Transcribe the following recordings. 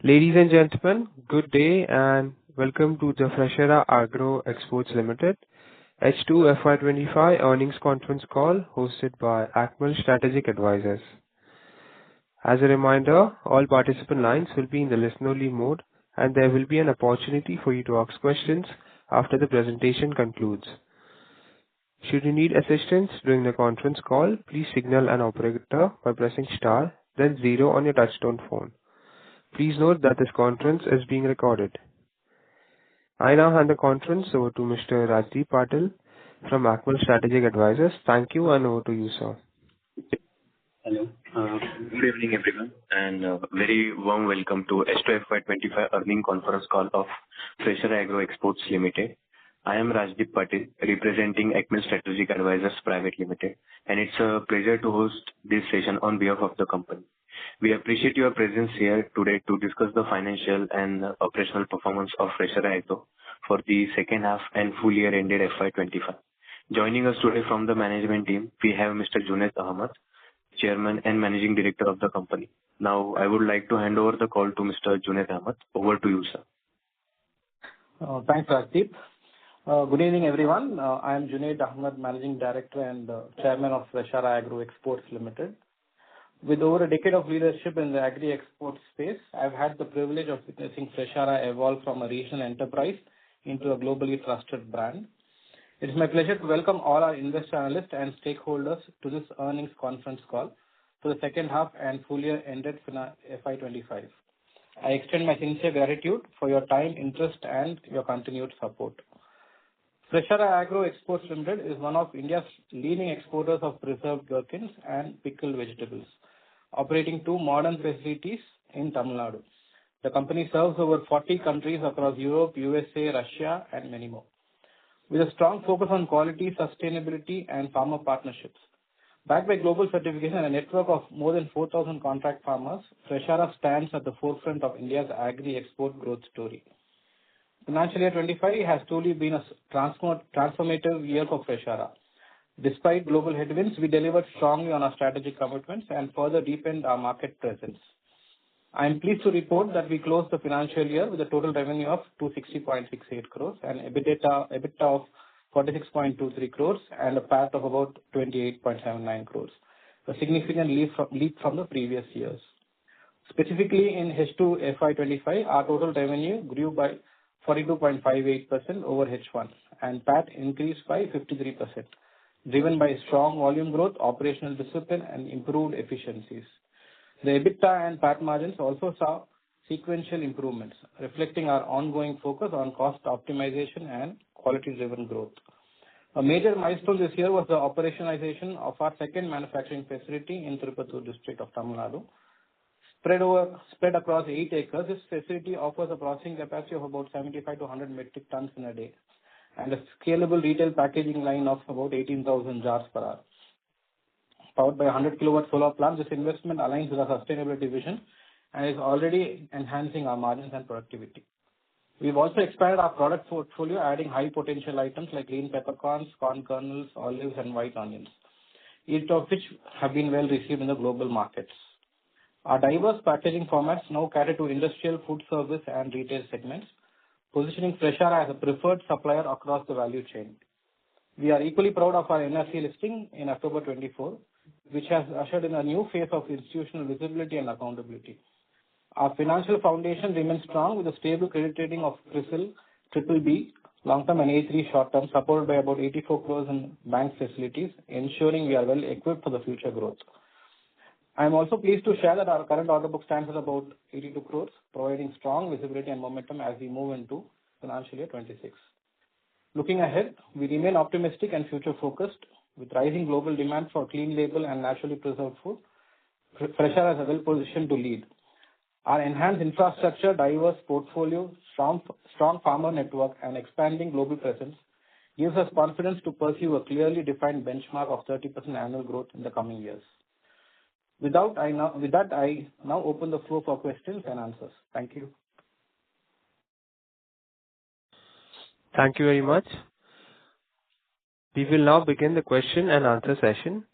Ladies and gentlemen, good day and welcome to the Freshara Agro Exports Limited H2 FY25 earnings conference call hosted by Acmal Strategic Advisors. As a reminder, all participant lines will be in the listen-only mode, and there will be an opportunity for you to ask questions after the presentation concludes. Should you need assistance during the conference call, please signal an operator by pressing star, then zero on your touchtone phone. Please note that this conference is being recorded. I now hand the conference over to Mr. Rajdeep Patil from Acmal Strategic Advisors. Thank you, and over to you, sir. Hello. Good evening, everyone, and very warm welcome to H2 FY25 earnings conference call of Freshara Agro Exports Limited. I am Rajdeep Patil, representing Acmal Strategic Advisors Private Limited, and it's a pleasure to host this session on behalf of the company. We appreciate your presence here today to discuss the financial and operational performance of Freshara Agro for the second half and full year ended FY25. Joining us today from the management team, we have Mr. Junaid Ahmad, Chairman and Managing Director of the company. Now, I would like to hand over the call to Mr. Junaid Ahmad. Over to you, sir. Thanks, Rajdeep. Good evening, everyone. I am Junaid Ahmad, Managing Director and Chairman of Freshara Agro Exports Limited. With over a decade of leadership in the agri-export space, I've had the privilege of witnessing Freshara evolve from a regional enterprise into a globally trusted brand. It is my pleasure to welcome all our investor analysts and stakeholders to this earnings conference call for the second half and full year ended FY25. I extend my sincere gratitude for your time, interest, and your continued support. Freshara Agro Exports Limited is one of India's leading exporters of preserved gherkins and pickled vegetables, operating two modern facilities in Tamil Nadu. The company serves over 40 countries across Europe, USA, Russia, and many more. With a strong focus on quality, sustainability, and farmer partnerships, backed by global certification and a network of more than 4,000 contract farmers, Freshara stands at the forefront of India's agri-export growth story. Financial year 25 has truly been a transformative year for Freshara. Despite global headwinds, we delivered strongly on our strategic commitments and further deepened our market presence. I am pleased to report that we closed the financial year with a total revenue of 260.68 crores and EBITDA of 46.23 crores and a PAT of about 28.79 crores, a significant leap from the previous years. Specifically, in H2 FY25, our total revenue grew by 42.58% over H1 and PAT increased by 53%, driven by strong volume growth, operational discipline, and improved efficiencies. The EBITDA and PAT margins also saw sequential improvements, reflecting our ongoing focus on cost optimization and quality-driven growth. A major milestone this year was the operationalization of our second manufacturing facility in Tirupattur district of Tamil Nadu. Spread across 8 acres, this facility offers a processing capacity of about 75 to 100 metric tons in a day and a scalable retail packaging line of about 18,000 jars per hour. Powered by a 100 kilowatt solar plant, this investment aligns with our sustainability vision and is already enhancing our margins and productivity. We've also expanded our product portfolio, adding high potential items like green peppercorns, corn kernels, olives, and white onions, each of which have been well received in the global markets. Our diverse packaging formats now cater to industrial, food service, and retail segments, positioning Freshara as a preferred supplier across the value chain. We are equally proud of our NSE listing in October 24, which has ushered in a new phase of institutional visibility and accountability. Our financial foundation remains strong with a stable credit rating of CRISIL BBB, long-term and A3 short-term, supported by about 84 crores in bank facilities, ensuring we are well equipped for the future growth. I am also pleased to share that our current order book stands at about 82 crores, providing strong visibility and momentum as we move into financial year 26. Looking ahead, we remain optimistic and future-focused. With rising global demand for clean label and naturally preserved food, Freshara is well positioned to lead. Our enhanced infrastructure, diverse portfolio, strong farmer network, and expanding global presence gives us confidence to pursue a clearly defined benchmark of 30% annual growth in the coming years. With that, I now open the floor for questions and answers. Thank you. Thank you very much. We will now begin the question and answer session.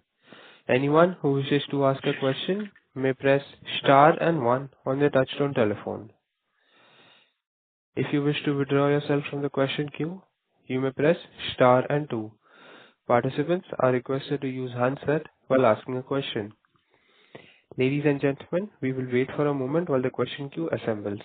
Anyone who wishes to ask a question may press star and one on their touchtone telephone. If you wish to withdraw yourself from the question queue, you may press star and two. Participants are requested to use handset while asking a question. Ladies and gentlemen, we will wait for a moment while the question queue assembles.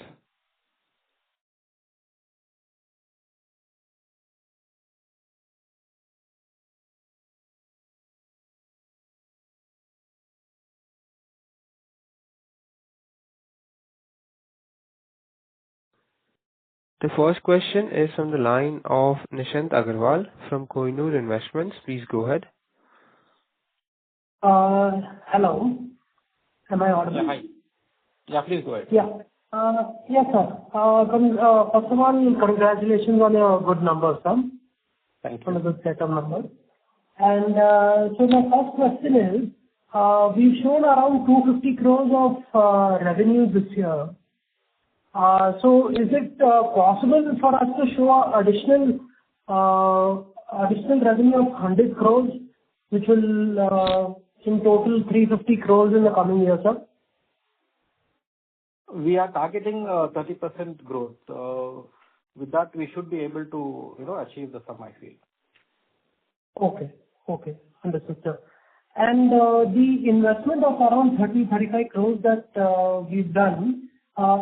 The first question is from the line of Nishant Agarwal from Kohinoor Investments. Please go ahead. Hello. Am I audible? Yeah, hi. Yeah, please go ahead. Yeah. Yes, sir. First of all, congratulations on your good numbers, sir. Thank On a you. good set of numbers. And so my first question is, we've shown around 250 crores of revenue this year. So is it possible for us to show additional revenue of 100 crores, which will in total 350 crores in the coming year, sir? We are targeting 30% growth. With that, we should be able to, achieve the sum, I feel. Okay. Understood, sir. And the investment of around 35 crores that we've done,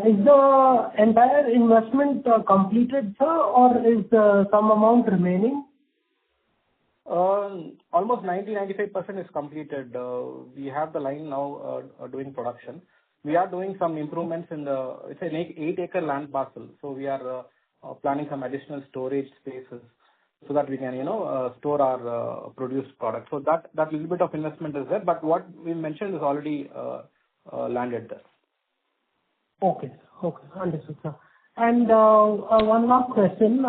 is the entire investment completed, sir, or is some amount remaining? Almost 90-95% is completed. We have the line now doing production. We are doing some improvements it's an 8-acre land parcel. So we are planning some additional storage spaces so that we can, store our produced product. So that little bit of investment is there, but what we mentioned is already landed there. Okay. Understood, sir. And one last question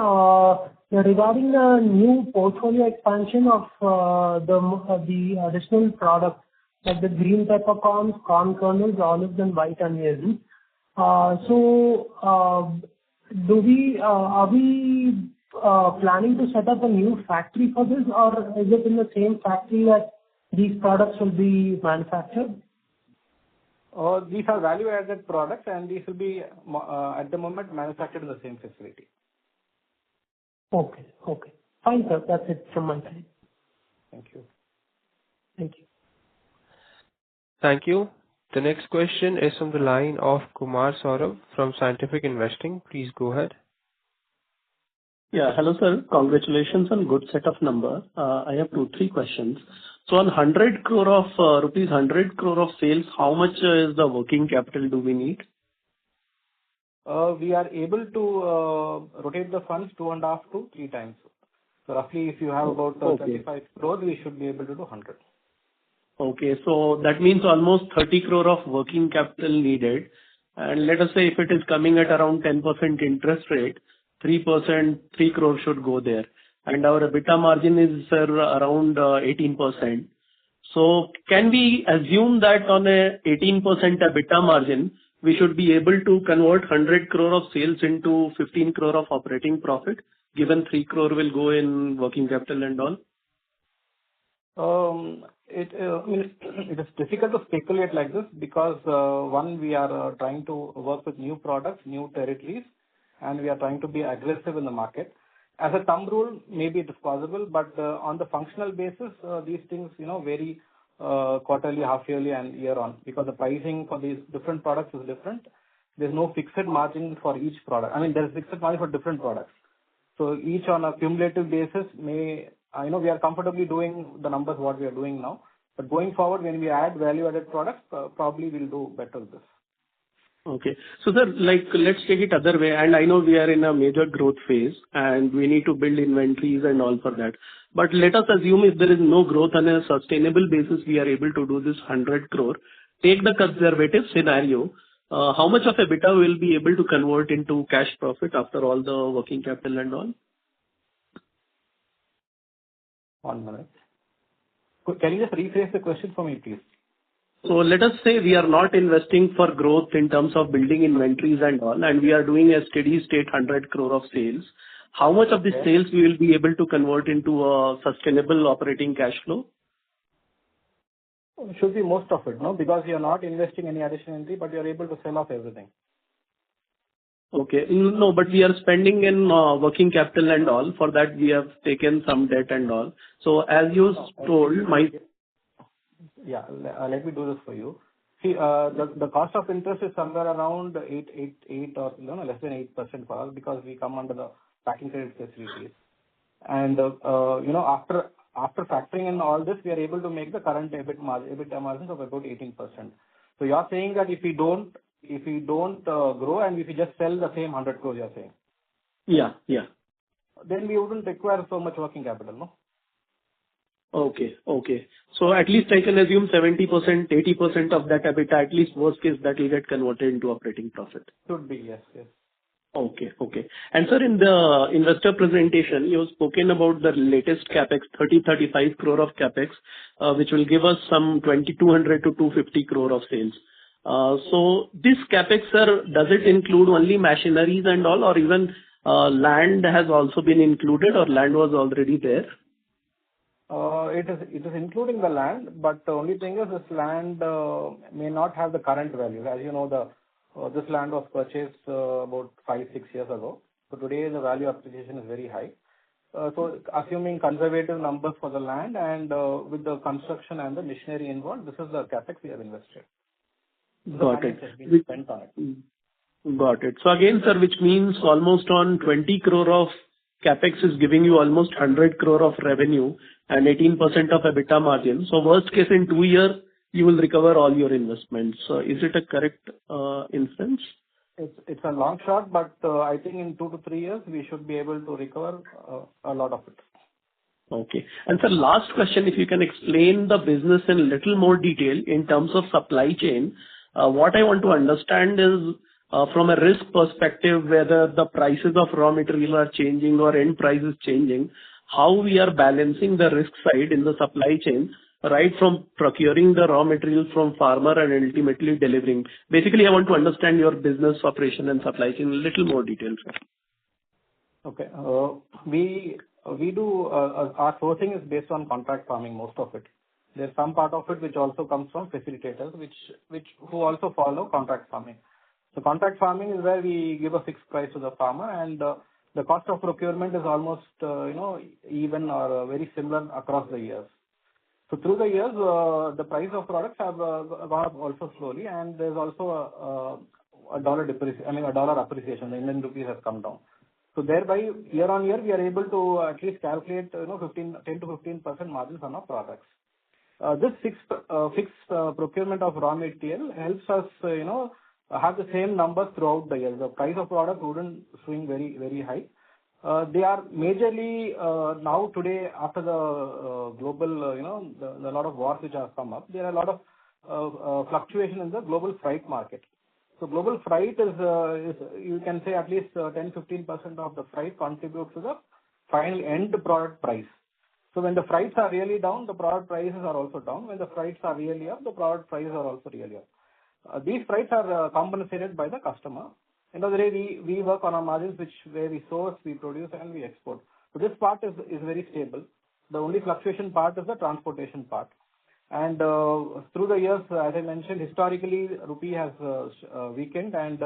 regarding the new portfolio expansion of the additional products like the green peppercorns, corn kernels, olives, and white onions. So, are we planning to set up a new factory for this, or is it in the same factory that these products will be manufactured? These are value-added products, and these will be, at the moment, manufactured in the same facility. Okay. Fine, sir. That's it from my side. Thank you. Thank you. Thank you. The next question is from the line of Kumar Saurabh from Scientific Investing. Please go ahead. Yeah. Hello, sir. Congratulations on good set of number. I have 2-3 questions. So on 100 crore of rupees 100 crore of sales, how much is the working capital do we need? We are able to rotate the funds 2.5 to 3 times. So roughly, if you have about 25 crores, we should be able to do 100. Okay. So that means almost 30 crore of working capital needed. And let us say if it is coming at around 10% interest rate, 3%, 3 crore should go there. And our EBITDA margin is, sir, around 18%. So can we assume that on a 18% EBITDA margin, we should be able to convert 100 crore of sales into 15 crore of operating profit, given 3 crore will go in working capital and all? It is difficult to speculate like this because one, we are trying to work with new products, new territories, and we are trying to be aggressive in the market. As a thumb rule, maybe it is possible, but on the functional basis, these things vary quarterly, half yearly, and year on because the pricing for these different products is different. There's no fixed margin for each product. I mean, there's fixed margin for different products. So each on a cumulative basis we are comfortably doing the numbers what we are doing now. But going forward, when we add value-added products, probably we'll do better with this. Okay. So sir, let's take it other way. And I know we are in a major growth phase and we need to build inventories and all for that. But let us assume if there is no growth on a sustainable basis, we are able to do this 100 crore. Take the conservative scenario. How much of EBITDA will be able to convert into cash profit after all the working capital and all? 1 minute. Can you just rephrase the question for me, please? So let us say we are not investing for growth in terms of building inventories and all, and we are doing a steady state 100 crore of sales. How much of the sales we will be able to convert into a sustainable operating cash flow? Should be most of it, no? Because you're not investing any additional entry, but you're able to sell off everything. Okay. No, but we are spending in working capital and all. For that, we have taken some debt and all. So as you told, my... Yeah, let me do this for you. See, the cost of interest is somewhere around 8 or less than 8% for us because we come under the packing credit facilities. And after factoring in all this, we are able to make the current EBITDA margins of about 18%. So you are saying that if we don't grow and if we just sell the same 100 crores, you are saying? Yeah. Then we wouldn't require so much working capital, no? Okay. So at least I can assume 70%, 80% of that EBITDA, at least worst case, that will get converted into operating profit. Should be, yes. Okay. And sir, in the investor presentation, you have spoken about the latest CapEx, 35 crore of CapEx, which will give us some 2,200 to 250 crore of sales. So this CapEx, sir, does it include only machineries and all, or even land has also been included, or land was already there? It is including the land, but the only thing is this land may not have the current value. As you know, this land was purchased about 5-6 years ago. So today the value appreciation is very high. So assuming conservative numbers for the land and with the construction and the machinery involved, this is the CapEx we have invested. Got it. Has been spent on it. Got it. So again, sir, which means almost on 20 crore of CapEx is giving you almost 100 crore of revenue and 18% of EBITDA margin. So worst case, in 2 years, you will recover all your investments. So is it a correct inference? It's a long shot, but I think in 2 to 3 years, we should be able to recover a lot of it. Okay. And sir, last question, if you can explain the business in a little more detail in terms of supply chain. What I want to understand is, from a risk perspective, whether the prices of raw material are changing or end price is changing, how we are balancing the risk side in the supply chain, right from procuring the raw materials from farmer and ultimately delivering. Basically, I want to understand your business operation and supply chain in a little more detail, sir. Okay. We do our sourcing is based on contract farming, most of it. There's some part of it which also comes from facilitators, who also follow contract farming. So contract farming is where we give a fixed price to the farmer, and the cost of procurement is almost even or very similar across the years. So through the years, the price of products have gone up also slowly, and there's also a dollar appreciation. The Indian rupee has come down. So thereby, year on year, we are able to at least calculate 10 to 15% margins on our products. This fixed procurement of raw material helps us have the same numbers throughout the year. The price of product wouldn't swing very, very high. They are majorly now today after the global, the lot of wars which have come up, there are a lot of fluctuation in the global freight market. So global freight is you can say at least 10-15% of the freight contributes to the final end product price. So when the freights are really down, the product prices are also down. When the freights are really up, the product prices are also really up. These freights are compensated by the customer. End of the day, we work on our margins, where we source, we produce, and we export. So this part is very stable. The only fluctuation part is the transportation part. And through the years, as I mentioned, historically, rupee has weakened, and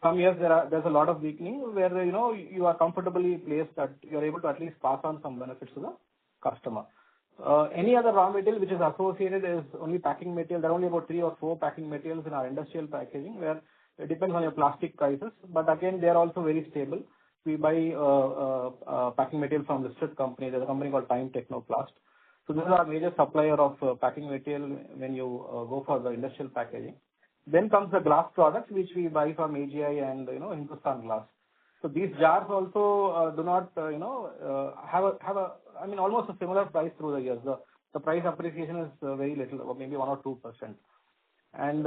some years there's a lot of weakening where you are comfortably placed that you are able to at least pass on some benefits to the customer. Any other raw material which is associated is only packing material. There are only about 3 or 4 packing materials in our industrial packaging where it depends on your plastic prices. But again, they are also very stable. We buy packing material from listed company. There's a company called Time Technoplast. So this is our major supplier of packing material when you go for the industrial packaging. Then comes the glass products which we buy from AGI and Hindustan Glass. So these jars also do not have almost a similar price through the years. The price appreciation is very little, or maybe 1 or 2%. And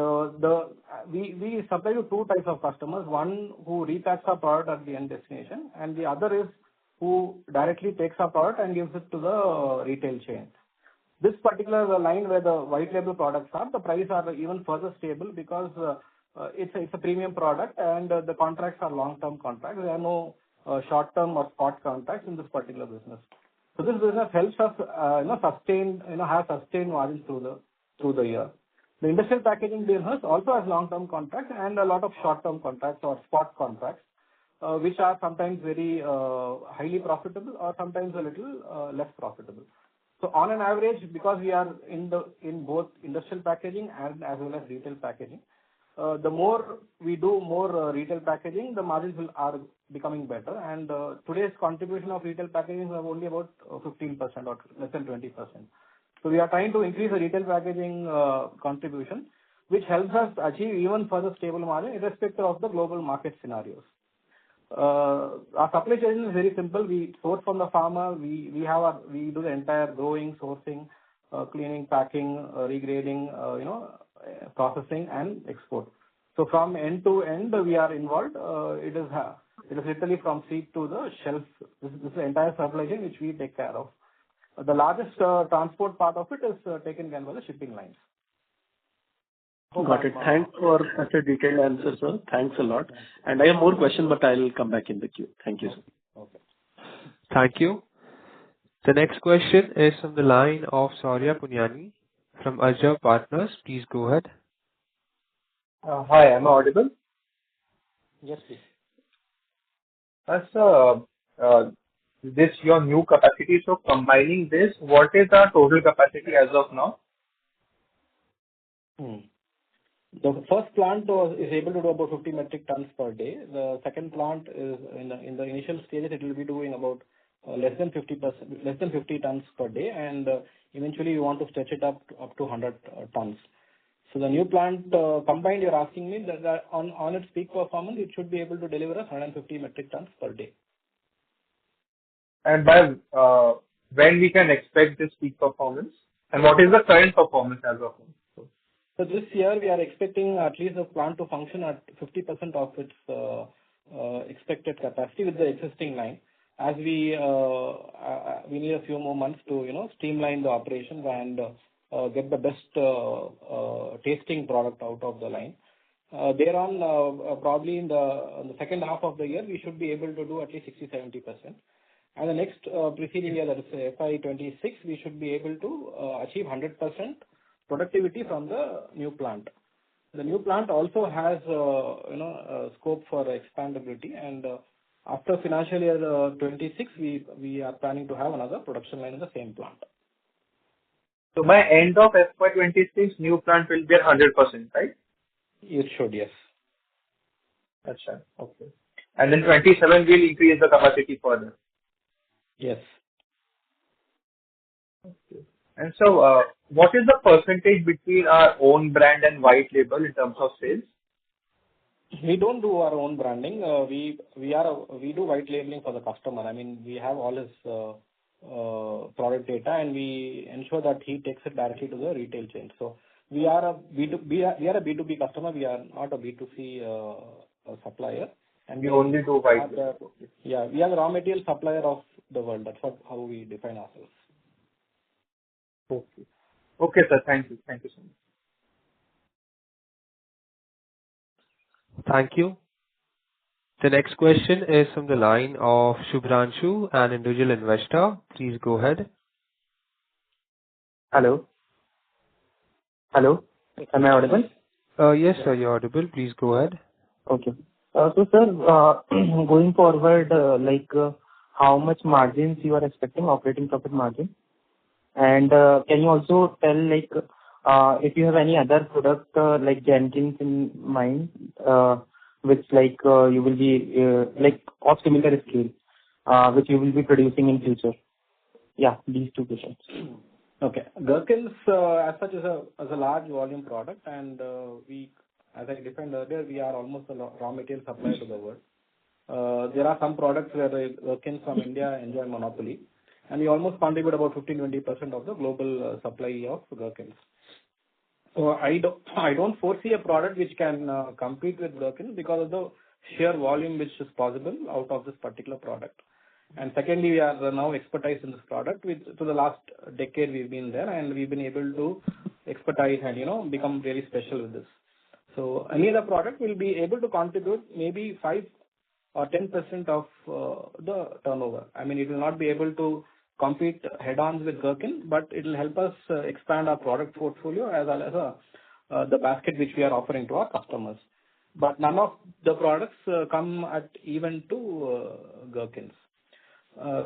we supply to 2 types of customers. One who repacks our product at the end destination, and the other is who directly takes our product and gives it to the retail chain. This particular line where the white label products are, the prices are even further stable because it's a premium product and the contracts are long-term contracts. There are no short-term or spot contracts in this particular business. So this business helps us have sustained margins through through the year. The industrial packaging business also has long-term contracts and a lot of short-term contracts or spot contracts, which are sometimes very highly profitable or sometimes a little less profitable. So on an average, because we are in both industrial packaging and as well as retail packaging, the more we do more retail packaging, the margins are becoming better. And today's contribution of retail packaging is only about 15% or less than 20%. So we are trying to increase the retail packaging contribution, which helps us achieve even further stable margin irrespective of the global market scenarios. Our supply chain is very simple. We source from the farmer. We do the entire growing, sourcing, cleaning, packing, regrading, processing and export. So from end to end, we are involved. It is literally from seed to the shelf. This is the entire supply chain which we take care of. The largest transport part of it is taken care by the shipping lines. Got it. Thanks for such a detailed answer, sir. Thanks a lot. And I have more questions, but I'll come back in the queue. Thank you, sir. Okay. Thank you. The next question is from the line of Saurya Punyani from Ajay Partners. Please go ahead. Hi, am I audible? Yes, please. This your new capacity. So combining this, what is our total capacity as of now? The first plant is able to do about 50 metric tons per day. The second plant is in the initial stages. It will be doing about less than 50 tons per day, and eventually we want to stretch it up to 100 tons. So the new plant combined, you're asking me that on its peak performance, it should be able to deliver us 150 metric tons per day. And by when we can expect this peak performance? And what is the current performance as of now? So this year we are expecting at least the plant to function at 50% of its expected capacity with the existing line. As we need a few more months to streamline the operations and get the best tasting product out of the line. Thereon, probably in the second half of the year, we should be able to do at least 60-70%. And the next preceding year, that is FY26, we should be able to achieve 100% productivity from the new plant. The new plant also has scope for expandability, and after financial year 26, we are planning to have another production line in the same plant. So by end of FY26, new plant will be at 100%, right? It should, yes. That's right. Okay. And then 27 will increase the capacity further. Yes. Okay. And so, what is the percentage between our own brand and white label in terms of sales? We don't do our own branding. We do white labeling for the customer. I mean, we have all his product data, and we ensure that he takes it directly to the retail chain. So we are a B2B customer. We are not a B2C supplier. And we only do white label. Yeah, we are the raw material supplier of the world. That's how we define ourselves. Okay. Okay, sir. Thank you. Thank you so much. Thank you. The next question is from the line of Shubhranshu, an individual investor. Please go ahead. Hello. Hello. Am I audible? Yes, sir, you're audible. Please go ahead. Okay. So, sir, going forward, how much margins you are expecting, operating profit margin? And can you also tell, if you have any other product like Jenkins in mind, which you will be of similar scale, which you will be producing in future? Yeah, these two questions. Okay. Gherkins, as such, is a large volume product, and we, as I defined earlier, we are almost a raw material supplier to the world. There are some products where the Gherkins from India enjoy monopoly, and we almost contribute about 15-20% of the global supply of Gherkins. So I don't foresee a product which can compete with Gherkins because of the sheer volume which is possible out of this particular product. And secondly, we are now expertise in this product. To the last decade, we've been there, and we've been able to expertise and become very special with this. So any other product will be able to contribute maybe 5 or 10% of the turnover. I mean, it will not be able to compete head-on with gherkin, but it will help us expand our product portfolio as well as the basket which we are offering to our customers. But none of the products come at even to gherkins.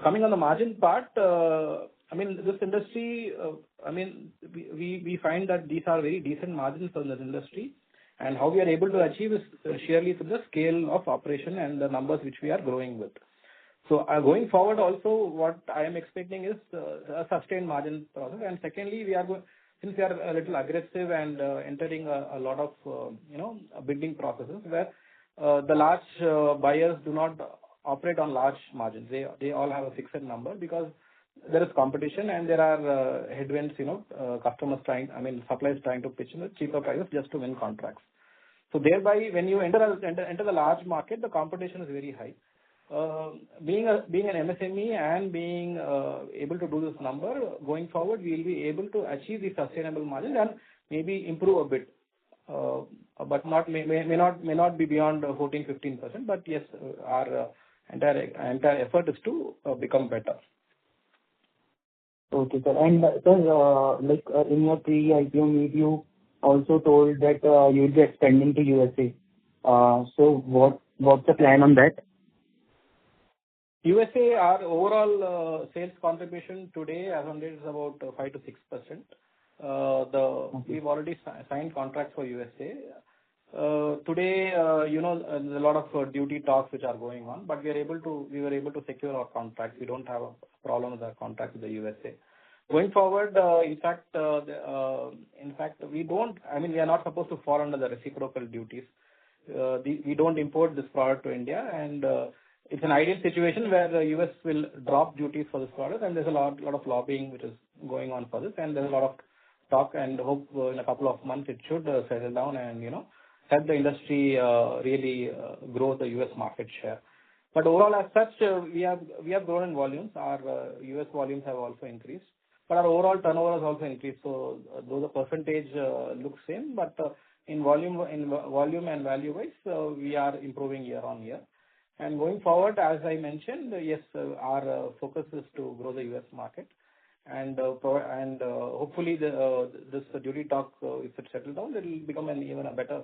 Coming on the margin part, I mean, this industry, I mean, we find that these are very decent margins for this industry, and how we are able to achieve is sheerly through the scale of operation and the numbers which we are growing with. So going forward also, what I am expecting is a sustained margin process. And secondly, since we are a little aggressive and entering a lot of, bidding processes where the large buyers do not operate on large margins. They all have a fixed number because there is competition and there are headwinds, suppliers trying to pitch in cheaper prices just to win contracts. So thereby, when you enter the large market, the competition is very high. Being an MSME and being able to do this number, going forward, we will be able to achieve the sustainable margin and maybe improve a bit, but may not be beyond 14-15%. But yes, our entire effort is to become better. Okay, sir. And sir, in your pre-IPO meet, you also told that you will be expanding to USA. So what's the plan on that? USA, our overall sales contribution today as on date is about 5 to 6%. We've already signed contracts for USA. Today, there's a lot of duty talks which are going on, but we were able to secure our contracts. We don't have a problem with our contract with the USA. Going forward, in fact, we are not supposed to fall under the reciprocal duties. We don't import this product to India, and it's an ideal situation where the US will drop duties for this product, and there's a lot of lobbying which is going on for this, and there's a lot of talk, and hope in a couple of months it should settle down and help the industry really grow the US market share. But overall, as such, we have grown in volumes. Our US volumes have also increased, but our overall turnover has also increased. So though the percentage looks same, but in volume and value wise, we are improving year on year. And going forward, as I mentioned, yes, our focus is to grow the US market, and hopefully this duty talk, if it settles down, it will become even a better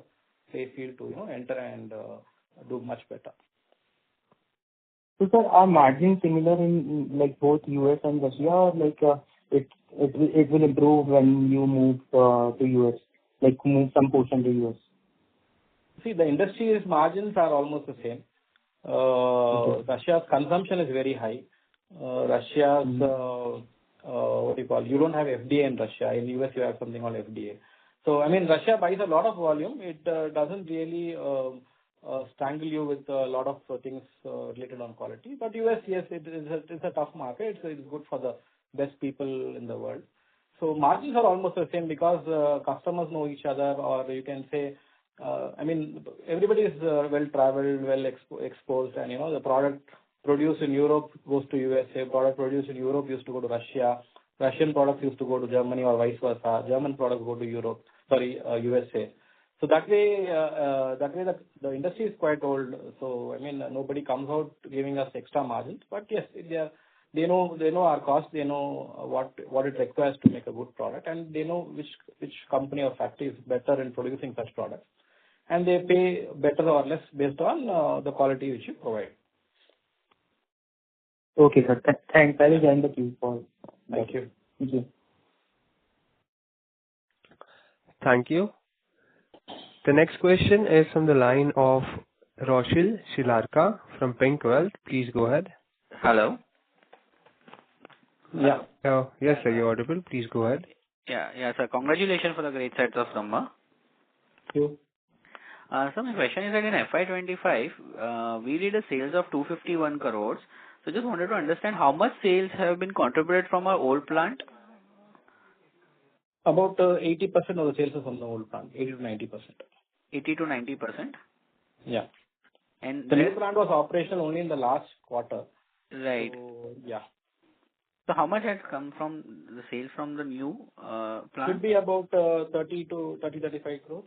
play field to enter and do much better. So sir, are margins similar in both US and Russia, or it will improve when you move to US, move some portion to US? See, the industry's margins are almost the same. Russia's consumption is very high. Russia's, you don't have FDA in Russia. In US, you have something called FDA. So, I mean, Russia buys a lot of volume. It doesn't really strangle you with a lot of things related on quality. But US, yes, it's a tough market. It's good for the best people in the world. So margins are almost the same because customers know each other, or you can say, everybody is well-traveled, well-exposed, and, the product produced in Europe goes to USA, product produced in Europe used to go to Russia, Russian products used to go to Germany or vice versa, German products go to USA. So that way the industry is quite old. So, nobody comes out giving us extra margins, but yes, they know our cost, they know what it requires to make a good product, and they know which company or factory is better in producing such products. And they pay better or less based on the quality which you provide. Okay, sir. Thanks. I will join the queue for. Thank you. Thank you. Thank you. The next question is from the line of Roshil Shilarka from Pink Wealth. Please go ahead. Hello. Yeah. Yes, sir, you're audible. Please go ahead. Yeah, sir. Congratulations for the great set of number. Thank you. So my question is that in FY25, we did a sales of 251 crores. So just wanted to understand how much sales have been contributed from our old plant. About 80% of the sales is from the old plant, 80 to 90%. 80 to 90%? Yeah. And the new plant was operational only in the last quarter. Right. So, yeah. So how much has come from the sales from the new plant? Should be about 35 crores.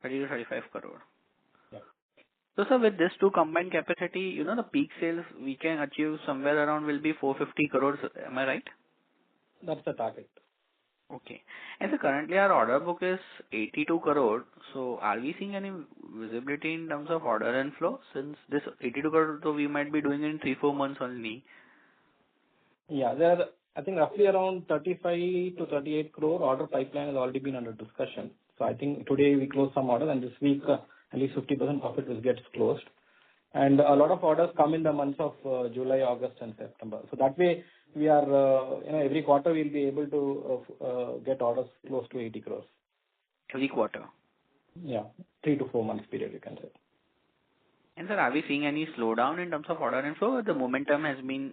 30 to 35 crore. Yeah. So, sir, with this two combined capacity, the peak sales we can achieve somewhere around will be 450 crores. Am I right? That's the target. Okay. And so currently our order book is 82 crore. So are we seeing any visibility in terms of order inflow since this 82 crore, so we might be doing in 3-4 months only? Yeah, there are, I think, roughly around 35 to 38 crore order pipeline has already been under discussion. So I think today we closed some orders, and this week at least 50% of it will get closed. And a lot of orders come in the months of July, August, and September. So that way, we are, every quarter we'll be able to get orders close to 80 crores. Every quarter. Yeah, 3 to 4 months period, you can say. And sir, are we seeing any slowdown in terms of order inflow, or the momentum has been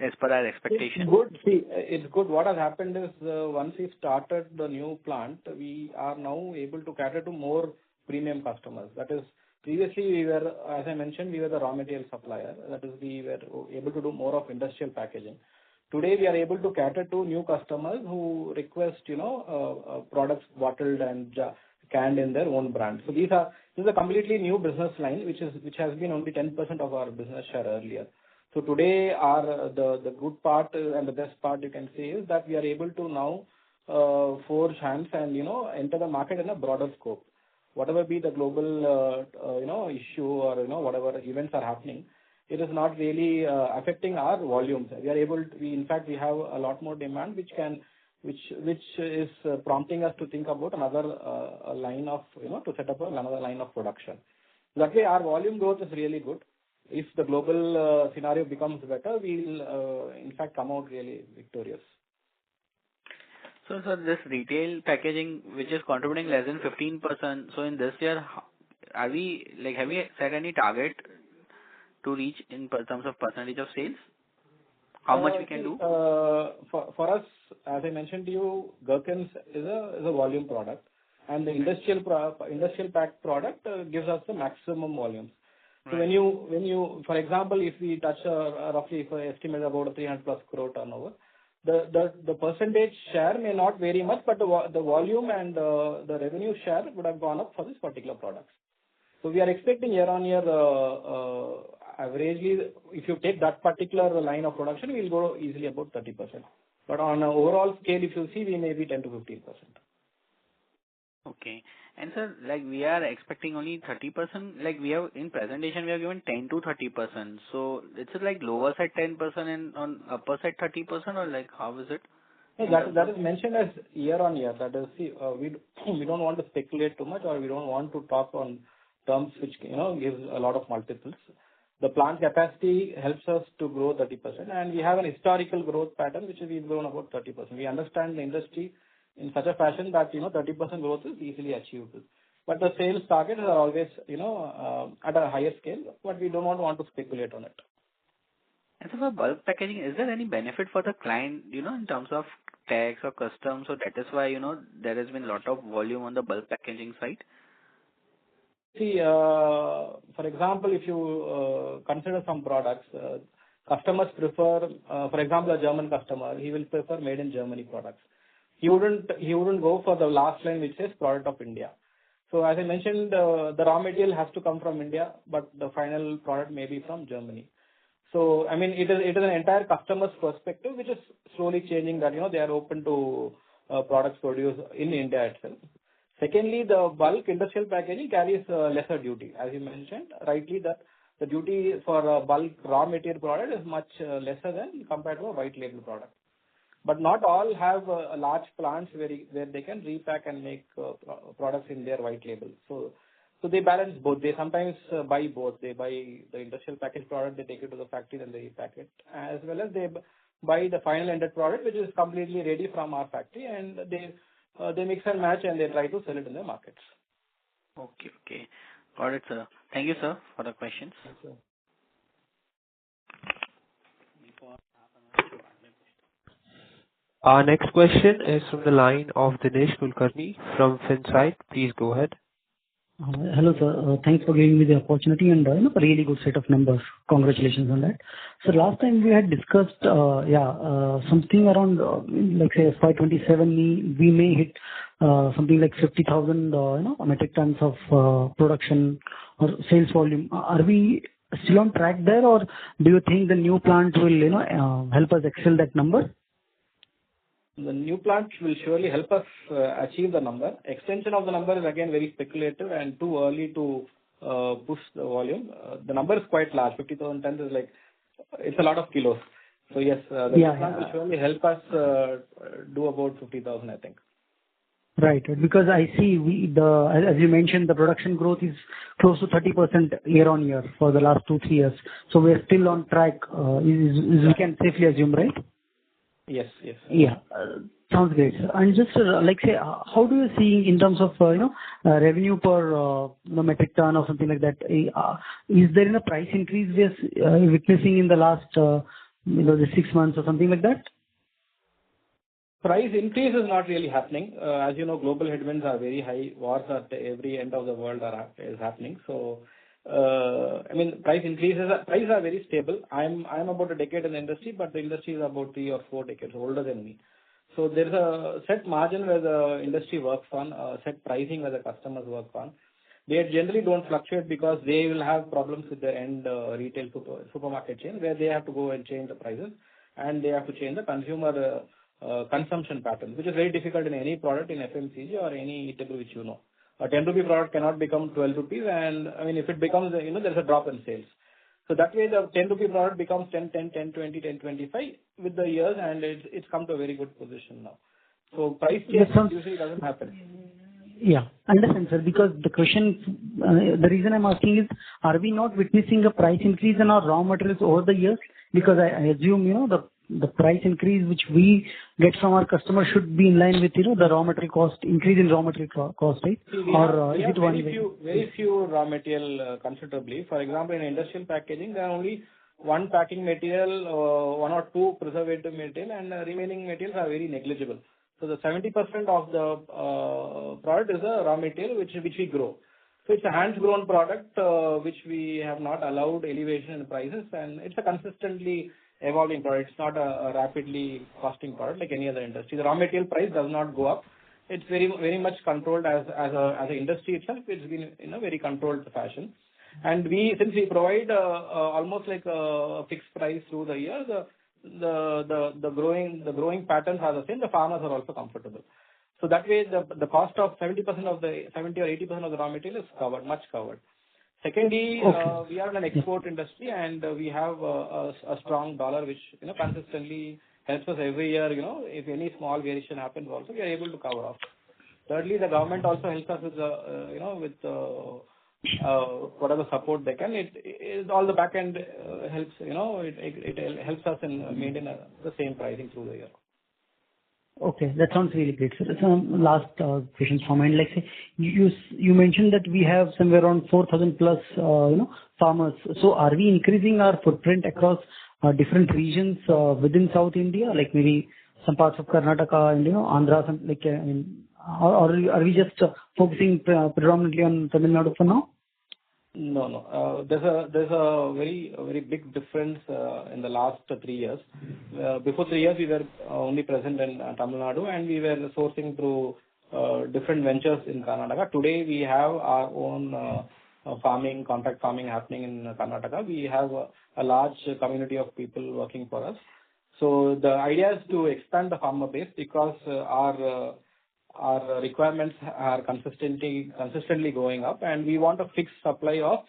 as per our expectation? It's good. See, it's good. What has happened is once we started the new plant, we are now able to cater to more premium customers. That is, previously we were, as I mentioned, we were the raw material supplier. That is, we were able to do more of industrial packaging. Today we are able to cater to new customers who request, products bottled and canned in their own brand. So this is a completely new business line, which has been only 10% of our business share earlier. So today, the good part and the best part you can say is that we are able to now forge hands and enter the market in a broader scope. Whatever be the global issue or whatever events are happening, it is not really affecting our volumes. We are able to, in fact, we have a lot more demand, which is prompting us to think about another line of to set up another line of production. That way, our volume growth is really good. If the global scenario becomes better, we'll in fact come out really victorious. So, sir, this retail packaging, which is contributing less than 15%, so in this year, have we set any target to reach in terms of percentage of sales? How much we can do? For us, as I mentioned to you, Gherkins is a volume product, and the industrial packed product gives us the maximum volumes. So when you, for example, if we touch roughly, if I estimate about a 300 plus crore turnover, the percentage share may not vary much, but the volume and the revenue share would have gone up for this particular product. So we are expecting year on year, averagely, if you take that particular line of production, we will go easily about 30%. But on an overall scale, if you see, we may be 10 to 15%. Okay. And sir, we are expecting only 30%, we have in presentation, we have given 10 to 30%. So it's lower side 10% and on upper side 30%, or how is it? That is mentioned as year on year. That is, we don't want to speculate too much, or we don't want to talk on terms which, gives a lot of multiples. The plant capacity helps us to grow 30%, and we have an historical growth pattern, which we've grown about 30%. We understand the industry in such a fashion that 30% growth is easily achievable. But the sales targets are always at a higher scale, but we do not want to speculate on it. And so for bulk packaging, is there any benefit for the client, in terms of tax or customs? So that is why there has been a lot of volume on the bulk packaging side. See, for example, if you consider some products, customers prefer, for example, a German customer, he will prefer made in Germany products. He wouldn't go for the last line which says product of India. So as I mentioned, the raw material has to come from India, but the final product may be from Germany. So I mean, it is an entire customer's perspective, which is slowly changing that they are open to products produced in India itself. Secondly, the bulk industrial packaging carries lesser duty, as you mentioned rightly, that the duty for a bulk raw material product is much lesser than compared to a white label product. But not all have large plants where they can repack and make products in their white label. So they balance both. They sometimes buy both. They buy the industrial packaged product, they take it to the factory, and they repack it, as well as they buy the final ended product, which is completely ready from our factory, and they mix and match, and they try to sell it in the markets. Okay. Got it, sir. Thank you, sir, for the questions. Thank you. Our next question is from the line of Dinesh Kulkarni from Finsight. Please go ahead. Hello, sir. Thanks for giving me the opportunity and a really good set of numbers. Congratulations on that. So last time we had discussed, something around, like say FY27, we may hit something like 50,000, metric tons of production or sales volume. Are we still on track there, or do you think the new plant will, help us excel that number? The new plant will surely help us achieve the number. Extension of the number is again very speculative and too early to push the volume. The number is quite large. 50,000 tons is like, it's a lot of kilos. So yes, the new plant will surely help us do about 50,000, I think. Right. Because I see as you mentioned, the production growth is close to 30% year on year for the last 2-3 years. So we're still on track, we can safely assume, right? Yes. Yeah. Sounds great, sir. And just like say, how do you see in terms of revenue per metric ton or something like that? Is there a price increase we are witnessing in the last the 6 months or something like that? Price increase is not really happening. As you know, global headwinds are very high. Wars at every end of the world is happening. So, price increases, prices are very stable. I'm about a decade in the industry, but the industry is about 3 or 4 decades older than me. So there's a set margin where the industry works on, set pricing where the customers work on. They generally don't fluctuate because they will have problems with the end retail supermarket chain where they have to go and change the prices and they have to change the consumer consumption patterns, which is very difficult in any product in FMCG or any eatable which you know. A 10 rupee product cannot become 12 rupees, and if it becomes, there's a drop in sales. So that way the 10 rupee product becomes 10, 10, 10, 20, 10, 25 with the years, and it's come to a very good position now. So price change usually doesn't happen. Yeah, understand, sir. Because the question, the reason I'm asking is, are we not witnessing a price increase in our raw materials over the years? Because I assume, the price increase which we get from our customers should be in line with, the raw material cost, increase in raw material cost, right? Or is it one way? Very few raw material considerably. For example, in industrial packaging, there are only one packing material, 1 or 2 preservative material, and the remaining materials are very negligible. So the 70% of the product is a raw material which we grow. So it's a hands-grown product which we have not allowed elevation in prices, and it's a consistently evolving product. It's not a rapidly costing product like any other industry. The raw material price does not go up. It's very, very much controlled as an industry itself. It's been in a very controlled fashion. And since we provide almost like a fixed price through the year, the growing patterns are the same. The farmers are also comfortable. So that way, the cost of 70% of the 70 or 80% of the raw material is covered, much covered. Secondly, we are in an export industry, and we have a strong dollar which consistently helps us every year. If any small variation happens, also we are able to cover off. Thirdly, the government also helps us with whatever support they can. It all the back end helps. It helps us in maintaining the same pricing through the year. Okay, that sounds really great. So last question from my end. Like say, you mentioned that we have somewhere around 4,000 plus farmers. So are we increasing our footprint across different regions within South India, like maybe some parts of Karnataka and Andhra, or are we just focusing predominantly on Tamil Nadu for now? No. There's a very big difference in the last 3 years. Before 3 years, we were only present in Tamil Nadu, and we were sourcing through different ventures in Karnataka. Today, we have our own contract farming happening in Karnataka. We have a large community of people working for us. So the idea is to expand the farmer base because our requirements are consistently going up, and we want a fixed supply of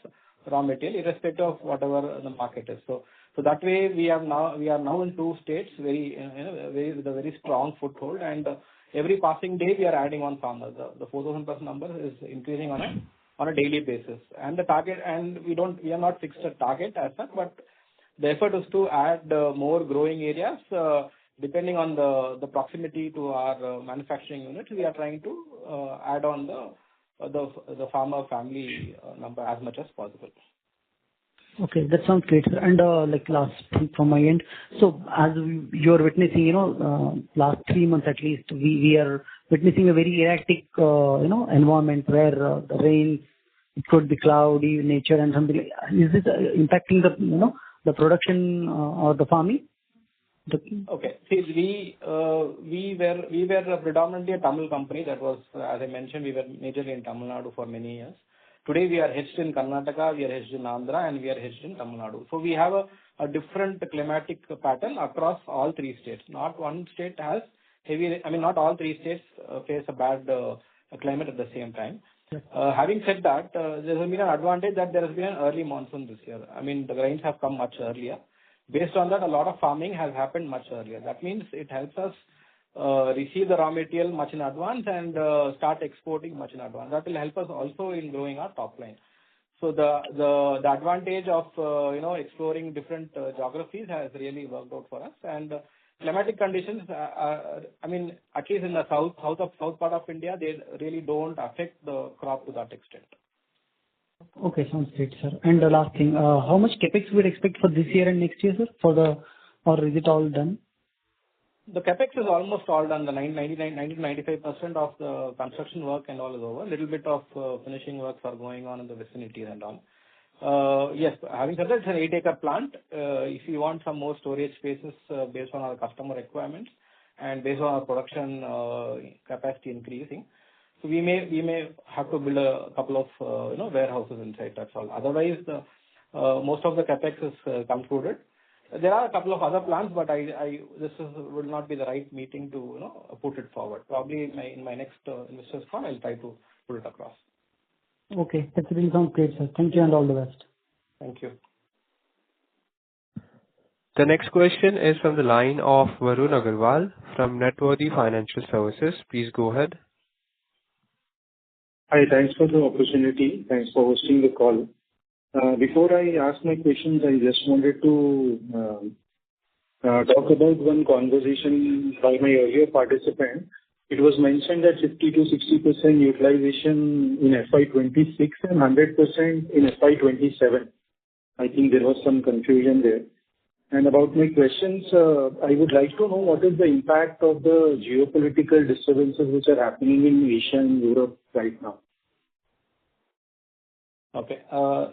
raw material irrespective of whatever the market is. So that way we are now in 2 states with a very strong foothold, and every passing day we are adding on farmers. The 4,000 plus number is increasing on a daily basis, and the target, and we are not fixed a target as such, but the effort is to add more growing areas. Depending on the proximity to our manufacturing units, we are trying to add on the farmer family number as much as possible. Okay, that sounds great. And like last thing from my end. So as you're witnessing, last 3 months at least, we are witnessing a very erratic, environment where the rain it could be cloudy nature and something like that. Is this impacting the production or the farming? Okay. See, we were predominantly a Tamil company. That was, as I mentioned, we were majorly in Tamil Nadu for many years. Today we are hedged in Karnataka, we are hedged in Andhra, and we are hedged in Tamil Nadu. So we have a different climatic pattern across all three states. Not one state has not all three states face a bad climate at the same time. Having said that, there has been an advantage that there has been an early monsoon this year. I mean, the rains have come much earlier. Based on that, a lot of farming has happened much earlier. That means it helps us receive the raw material much in advance and start exporting much in advance. That will help us also in growing our top line. So the advantage of exploring different geographies has really worked out for us. And climatic conditions, at least in the south part of India, they really don't affect the crop to that extent. Okay, sounds great, sir. And the last thing, how much capex would expect for this year and next year, sir? Or is it all done? The capex is almost all done. The 90-95% of the construction work and all is over. A little bit of finishing works are going on in the vicinity and all. Yes, having said that, it's an 8-acre plant. If you want some more storage spaces based on our customer requirements and based on our production capacity increasing, so we may have to build a couple of warehouses inside. That's all. Otherwise, most of the capex is concluded. There are a couple of other plans, but this will not be the right meeting to put it forward. Probably in my next investors call, I'll try to put it across. Okay, that really sounds great, sir. Thank you and all the best. Thank you. The next question is from the line of Varun Agarwal from Networthy Financial Services. Please go ahead. Hi, thanks for the opportunity. Thanks for hosting the call. Before I ask my questions, I just wanted to talk about one conversation by my earlier participant. It was mentioned that 50 to 60% utilization in FY26 and 100% in FY27. I think there was some confusion there. And about my questions, I would like to know what is the impact of the geopolitical disturbances which are happening in Asia and Europe right now. Okay.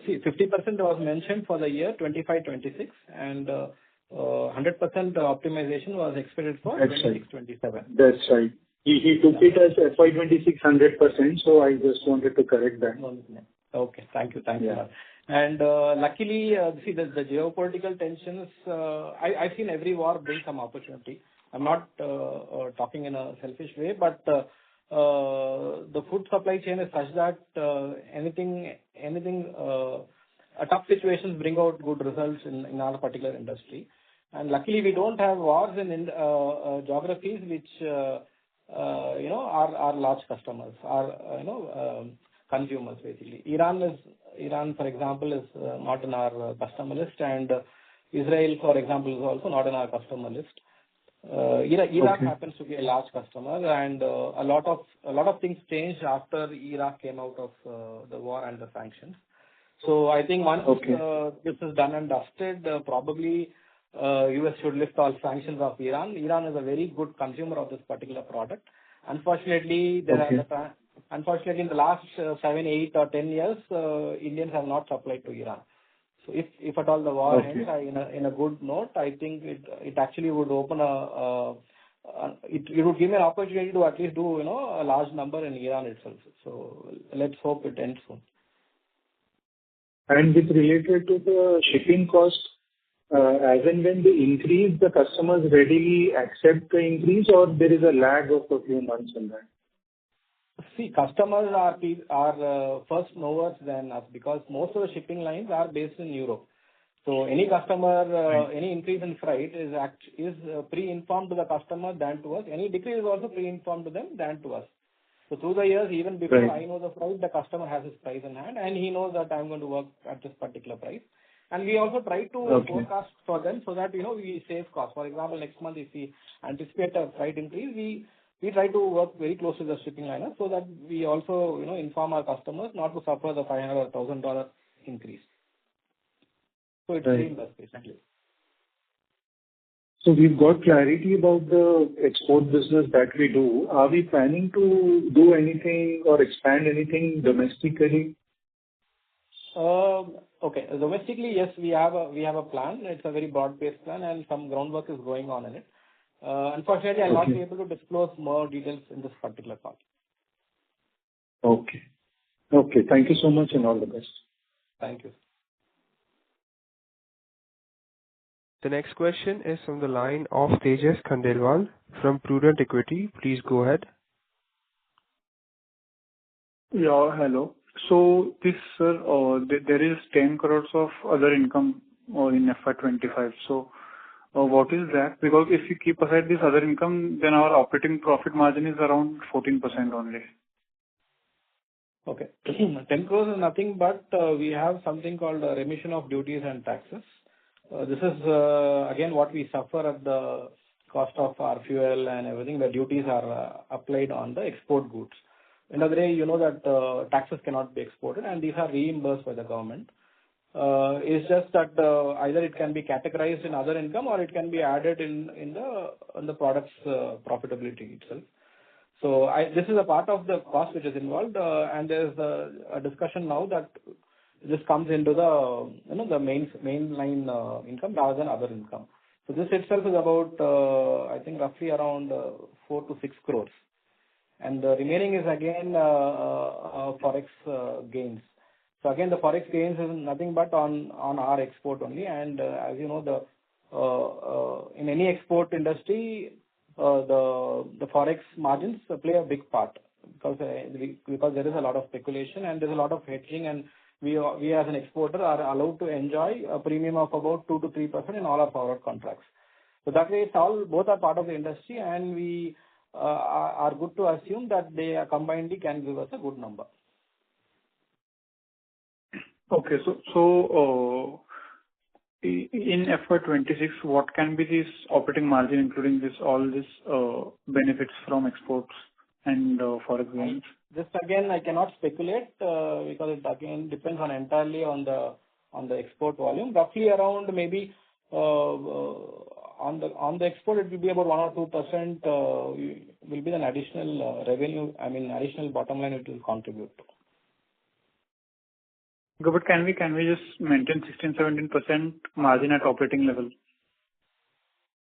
See, 50% was mentioned for the year 25-26 and 100% optimization was expected for 26-27. That's right. He took it as FY26 100%, so I just wanted to correct that. Okay, thank you. Thank you. And luckily, see, the geopolitical tensions, I've seen every war bring some opportunity. I'm not talking in a selfish way, but the food supply chain is such that tough situations bring out good results in our particular industry. And luckily, we don't have wars in geographies which are large customers, are consumers basically. Iran, for example, is not in our customer list, and Israel, for example, is also not in our customer list. Iraq happens to be a large customer, and a lot of things changed after Iraq came out of the war and the sanctions. So I think once this is done and dusted, probably US should lift all sanctions of Iran. Iran is a very good consumer of this particular product. Unfortunately, unfortunately, in the last 7, 8, or 10 years, Indians have not supplied to Iran. So if at all the war ends in a good note, I think it actually would open it would give me an opportunity to at least do a large number in Iran itself. So let's hope it ends soon. And with related to the shipping cost, as and when they increase, the customers readily accept the increase, or there is a lag of a few months in that? See, customers are first knowers than us because most of the shipping lines are based in Europe. So any customer, any increase in freight is pre-informed to the customer than to us. Any decrease is also pre-informed to them than to us. So through the years, even before I know the price, the customer has his price in hand, and he knows that I'm going to work at this particular price. And we also try to forecast for them so that we save costs. For example, next month if we anticipate a freight increase, we try to work very close to the shipping liner so that we also inform our customers not to suffer the $500 or $1,000 increase. So it's reimbursed basically. So we've got clarity about the export business that we do. Are we planning to do anything or expand anything domestically? Okay. Domestically, yes, we have a plan. It's a very broad-based plan, and some groundwork is going on in it. Unfortunately, I'll not be Okay. able to disclose more details in this particular call. Okay. Okay. Thank you so much and all the best. Thank you. The next question is from the line of Tejas Khandelwal from Prudent Equity. Please go ahead. Yeah, hello. So this, sir, there is 10 crores of other income in FY25. So what is that? Because if you keep aside this other income, then our operating profit margin is around 14% only. Okay. 10 crores is nothing but we have something called remission of duties and taxes. This is again what we suffer at the cost of our fuel and everything. The duties are applied on the export goods. In other way, you know that taxes cannot be exported, and these are reimbursed by the government. It's just that either it can be categorized in other income or it can be added in the product's profitability itself. So this is a part of the cost which is involved, and there's a discussion now that this comes into the mainline income rather than other income. So this itself is about I think roughly around 4 to 6 crores, and the remaining is again forex gains. So again, the forex gains is nothing but on our export only, and as you know, in any export industry, the forex margins play a big part because there is a lot of speculation and there's a lot of hedging, and we as an exporter are allowed to enjoy a premium of about 2 to 3% in all our forward contracts. So that way, both are part of the industry, and we are good to assume that they combinedly can give us a good number. Okay. So in FY26, what can be this operating margin, including all this benefits from exports and forex gains? This again, I cannot speculate because it again depends entirely on the export volume. Roughly around maybe on the export, it will be about 1 or 2% will be an additional revenue. I mean, additional bottom line it will contribute to. But can we just maintain 16-17% margin at operating level?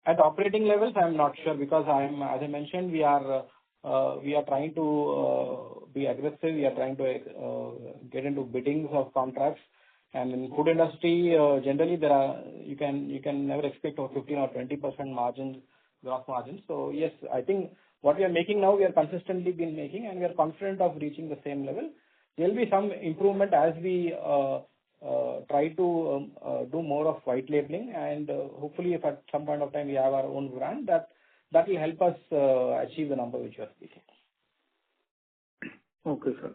At operating levels, I'm not sure because as I mentioned, we are trying to be aggressive. We are trying to get into biddings of contracts. And in food industry, generally you can never expect a 15 or 20% gross margin. So yes, I think what we are making now, we are consistently been making, and we are confident of reaching the same level. There will be some improvement as we try to do more of white labeling, and hopefully, if at some point of time we have our own brand, that will help us achieve the number which you are speaking. Okay, sir.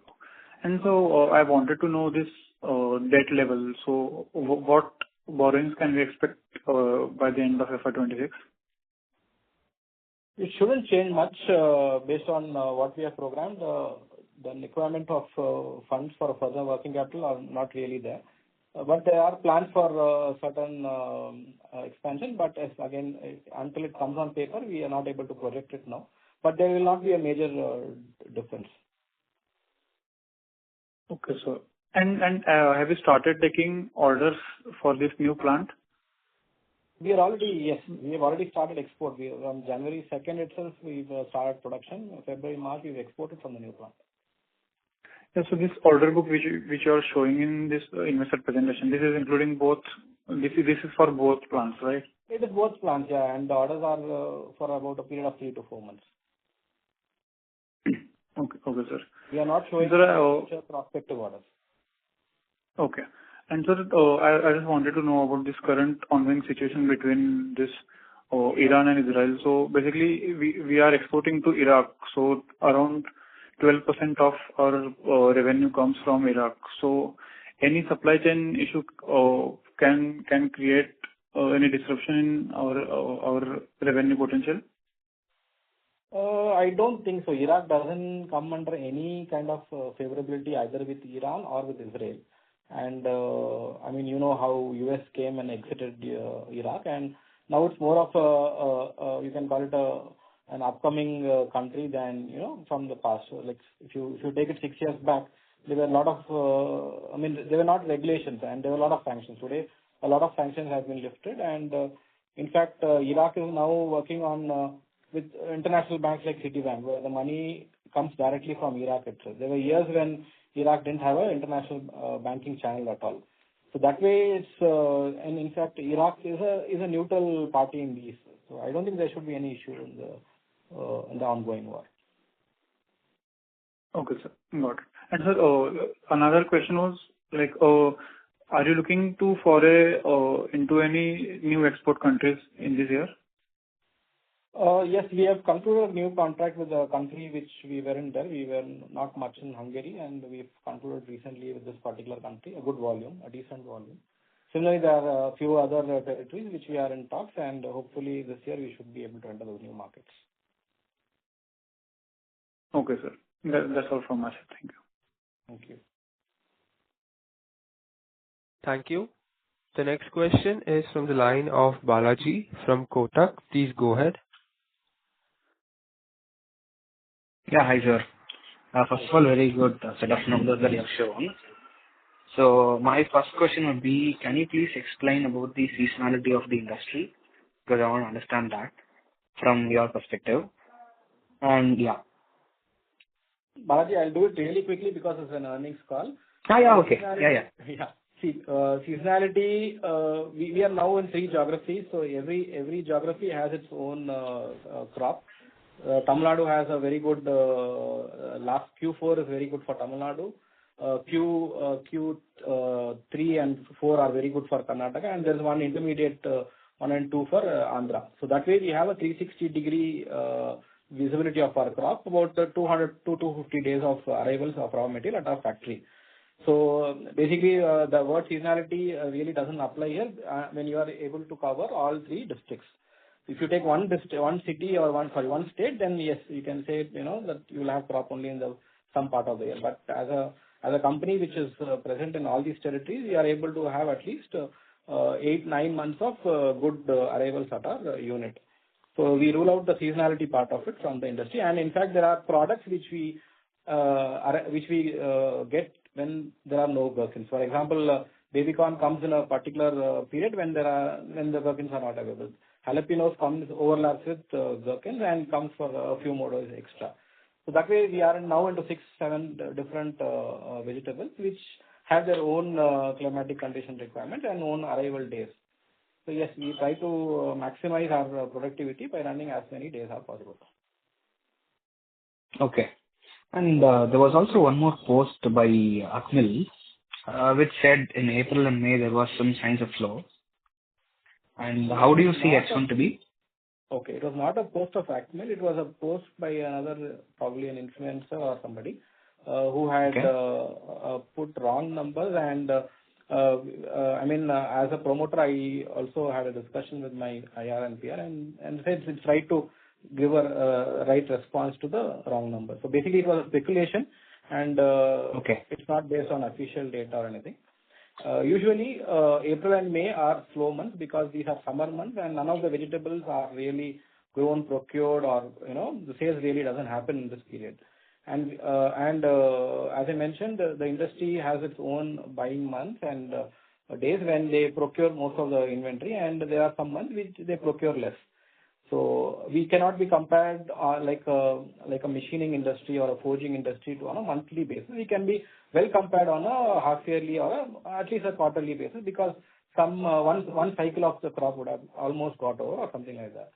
And so I wanted to know this debt level. So what borrowings can we expect by the end of FY26? It shouldn't change much based on what we have programmed. The requirement of funds for further working capital are not really there. But there are plans for certain expansion. But again, until it comes on paper, we are not able to project it now. But there will not be a major difference. Okay, sir. And have you started taking orders for this new plant? We have already started export. On January 2nd itself, we've started production. February, March, we've exported from the new plant. Yeah, so this order book which you are showing in this investor presentation, this is including both. This is for both plants, right? It is both plants, yeah, and the orders are for about a period of 3 to 4 months. Okay, sir. We are not showing future prospective orders. Okay. And sir, I just wanted to know about this current ongoing situation between this Iran and Israel. So basically, we are exporting to Iraq. So around 12% of our revenue comes from Iraq. So any supply chain issue can create any disruption in our revenue potential? I don't think so. Iraq doesn't come under any kind of favorability either with Iran or with Israel. And I mean, you know how US came and exited Iraq, and now it's more of you can call it an upcoming country than from the past. So like if you take it 6 years back, there were a lot of, there were not regulations and there were a lot of sanctions. Today, a lot of sanctions have been lifted, and in fact, Iraq is now working on with international banks like Citibank, where the money comes directly from Iraq itself. There were years when Iraq didn't have an international banking channel at all. So that way, it's and in fact, Iraq is a neutral party in these. So I don't think there should be any issue in the ongoing war. Okay, sir. Got it. And sir, another question was like, are you looking to foray into any new export countries in this year? Yes, we have concluded a new contract with a country which we weren't there. We were not much in Hungary, and we've concluded recently with this particular country, a good volume, a decent volume. Similarly, there are a few other territories which we are in talks, and hopefully this year we should be able to enter those new markets. Okay, sir. That's all from us. Thank you. Thank you. Thank you. The next question is from the line of Balaji from Kotak. Please go ahead. Yeah, hi, sir. First of all, very good set of numbers that you have shown. So my first question would be, can you please explain about the seasonality of the industry? Because I want to understand that from your perspective. And yeah. Balaji, I'll do it really quickly because it's an earnings call. Yeah, okay. Yeah. See, seasonality, we are now in 3 geographies, so every geography has its own crop. Tamil Nadu has a very good, last Q4 is very good for Tamil Nadu. Q3 and 4 are very good for Karnataka, and there's one intermediate 1 and 2 for Andhra. So that way we have a 360-degree visibility of our crop, about 200 to 250 days of arrivals of raw material at our factory. So basically, the word seasonality really doesn't apply here when you are able to cover all 3 districts. If you take one city or one state, then yes, you can say that you will have crop only in some part of the year. But as a company which is present in all these territories, we are able to have at least 8-9 months of good arrivals at our unit. So we rule out the seasonality part of it from the industry, and in fact there are products which we get when there are no gherkins. For example, baby corn comes in a particular period when the gherkins are not available. Jalapenos overlaps with gherkins and comes for a few more days extra. So that way we are now into 6-7 different vegetables which have their own climatic condition requirements and own arrival days. So yes, we try to maximize our productivity by running as many days as possible. Okay. And there was also one more post by Akmil, which said in April and May there was some signs of flow. And how do you see H1 to be? Okay, it was not a post of Akmil. It was a post by probably an influencer or somebody who had put wrong numbers. And as a promoter, I also had a discussion with my IR and PR and said it's right to give a right response to the wrong number. So basically, it was a speculation, and it's not based on official data or anything. Usually, April and May are slow months because these are summer months, and none of the vegetables are really grown, procured, or the sales really doesn't happen in this period. And as I mentioned, the industry has its own buying months and days when they procure most of the inventory, and there are some months which they procure less. So we cannot be compared like a machining industry or a forging industry on a monthly basis. We can be well compared on a half yearly or at least a quarterly basis because one cycle of the crop would have almost got over or something like that.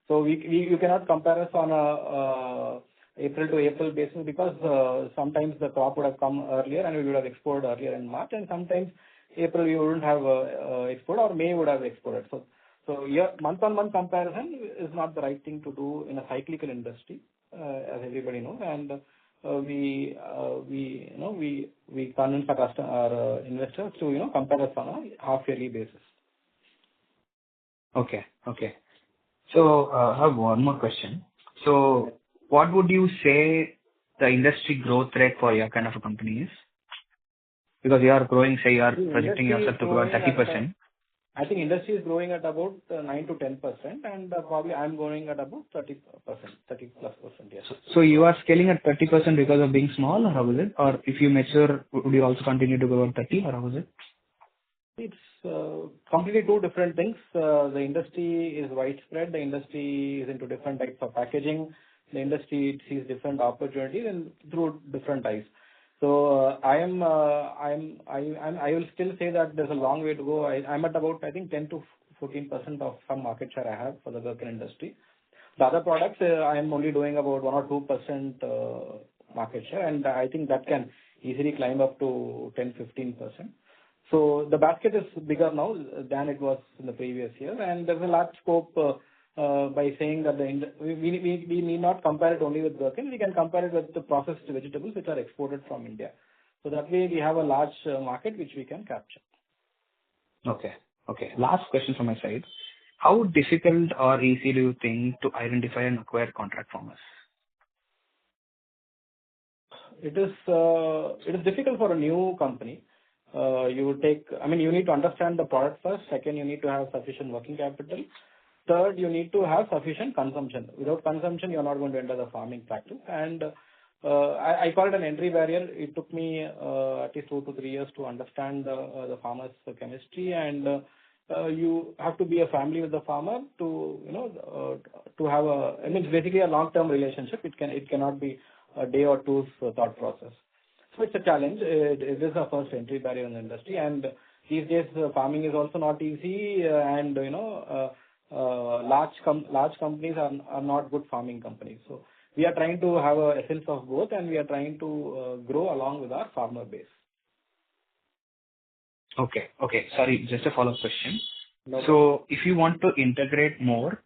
So you cannot compare us on a April to April basis because sometimes the crop would have come earlier and we would have exported earlier in March, and sometimes April we wouldn't have exported or May would have exported. So month-on-month comparison is not the right thing to do in a cyclical industry, as everybody knows, and we convince our investors to compare us on a half-yearly basis. Okay. So I have one more question. So what would you say the industry growth rate for your kind of a company is? Because you are growing, say you are projecting yourself to grow at 30%. I think industry is growing at about 9 to 10%, and probably I'm growing at about 30%, 30+%. Yes. So you are scaling at 30% because of being small, or how is it? Or if you mature, would you also continue to grow at 30, or how is it? It's completely two different things. The industry is widespread. The industry is into different types of packaging. The industry sees different opportunities and through different eyes. So I will still say that there's a long way to go. I'm at about, I think, 10 to 14% of some market share I have for the gherkin industry. The other products, I am only doing about 1 or 2% market share, and I think that can easily climb up to 10-15%. So the basket is bigger now than it was in the previous year, and there's a large scope by saying that we need not compare it only with gherkin. We can compare it with the processed vegetables which are exported from India. So that way we have a large market which we can capture. Okay. Last question from my side. How difficult or easy do you think to identify and acquire contract farmers? It is difficult for a new company. You need to understand the product first. Second, you need to have sufficient working capital. Third, you need to have sufficient consumption. Without consumption, you're not going to enter the farming practice. And I call it an entry barrier. It took me at least 2 to 3 years to understand the farmer's chemistry, and you have to be a family with the farmer to have it's basically a long-term relationship. It cannot be a day or two's thought process. So it's a challenge. It is a first entry barrier in the industry, and these days farming is also not easy, and large companies are not good farming companies. So we are trying to have a essence of both, and we are trying to grow along with our farmer base. Okay. Sorry, just a follow-up question. No So if you want to integrate more,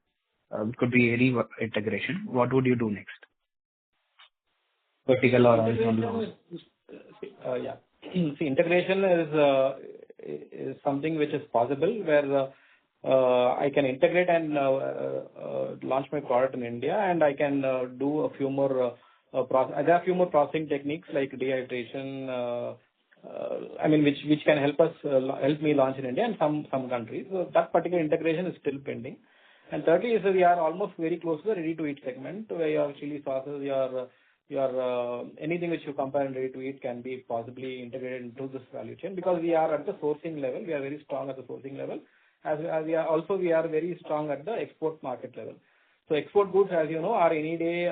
it could be any integration, what would you do next? Vertical or horizontal? See, integration is something which is possible, where I can integrate and launch my product in India, and I can do a few more there are a few more processing techniques like dehydration, which can help me launch in India and some countries. So that particular integration is still pending. And thirdly, is we are almost very close to the ready-to-eat segment, where your chili sauces, your anything which you compare in ready-to-eat can be possibly integrated into this value chain, because we are at the sourcing level. We are very strong at the sourcing level. As we are very strong at the export market level. So export goods, as you know, are any day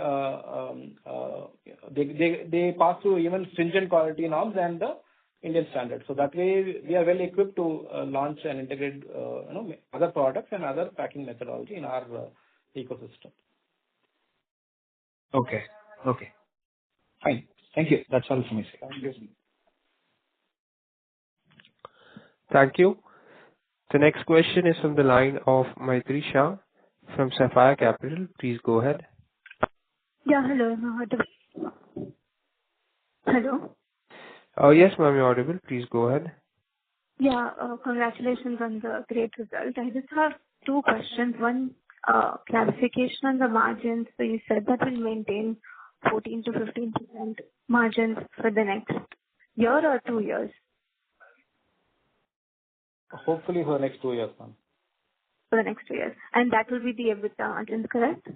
they pass through even stringent quality norms and the Indian standards. So that way we are well equipped to launch and integrate other products and other packing methodology in our ecosystem. Okay. Fine. Thank you. That's all from my side. Thank you. Thank you. The next question is from the line of Maitri Shah from Sapphire Capital. Please go ahead. Yeah, hello. Hello. Yes, ma'am, you're audible. Please go ahead. Yeah, congratulations on the great result. I just have 2 questions. One, clarification on the margins. So you said that we'll maintain 14 to 15% margins for the next year or 2 years? Hopefully for the next 2 years, ma'am. For the next 2 years. And that will be the EBITDA margins, correct?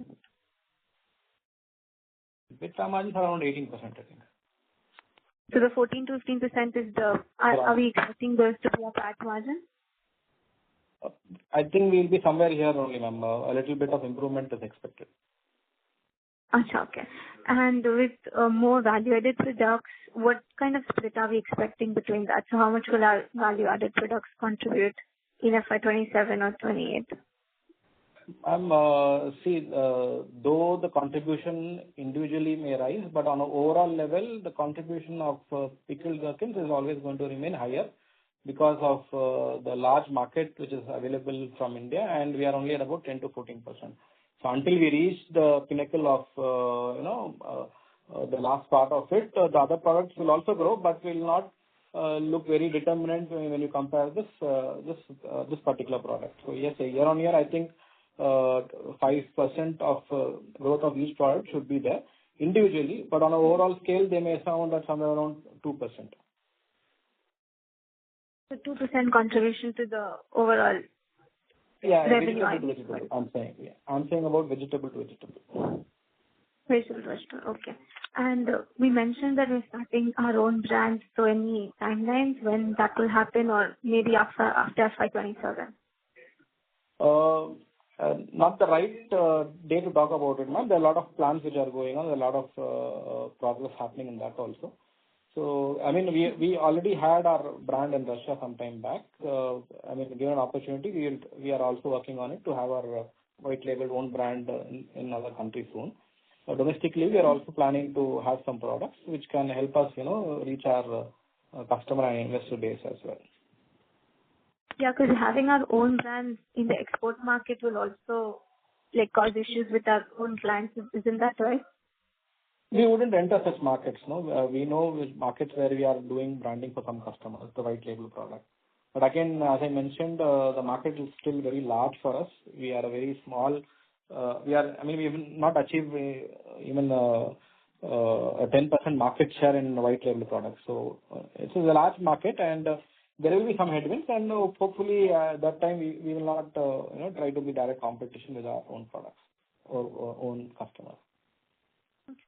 EBITDA margins are around 18%, I think. So the 14 to 15% is are we expecting those to be a PAT margin? I think we'll be somewhere here only, ma'am. A little bit of improvement is expected. Okay. And with more value-added products, what kind of split are we expecting between that? So how much will our value-added products contribute in FY27 or 28? Though the contribution individually may rise, but on an overall level, the contribution of pickled gherkins is always going to remain higher because of the large market which is available from India, and we are only at about 10 to 14%. So until we reach the pinnacle of the last part of it, the other products will also grow, but will not look very determinant when you compare this particular product. So yes, year on year, I think 5% of growth of each product should be there individually, but on an overall scale, they may sound at somewhere around 2%. So 2% contribution to the overall revenue. Vegetable. I'm saying about vegetable to vegetable. Vegetable. Okay. And we mentioned that we're starting our own brand. So any timelines when that will happen, or maybe after FY27? Not the right day to talk about it, ma'am. There are a lot of plans which are going on. There are a lot of progress happening in that also. So, I mean, we already had our brand in Russia some time back. Given an opportunity, we are also working on it to have our white label own brand in other countries soon. Domestically, we are also planning to have some products which can help us, reach our customer and investor base as well. Yeah, because having our own brands in the export market will also cause issues with our own clients. Isn't that right? We wouldn't enter such markets, no. We know markets where we are doing branding for some customers, the white label product. But again, as I mentioned, the market is still very large for us. We are a very small. We have not achieved even a 10% market share in white label products. So it is a large market, and there will be some headwinds, and hopefully that time we will not try to be direct competition with our own products or own customers.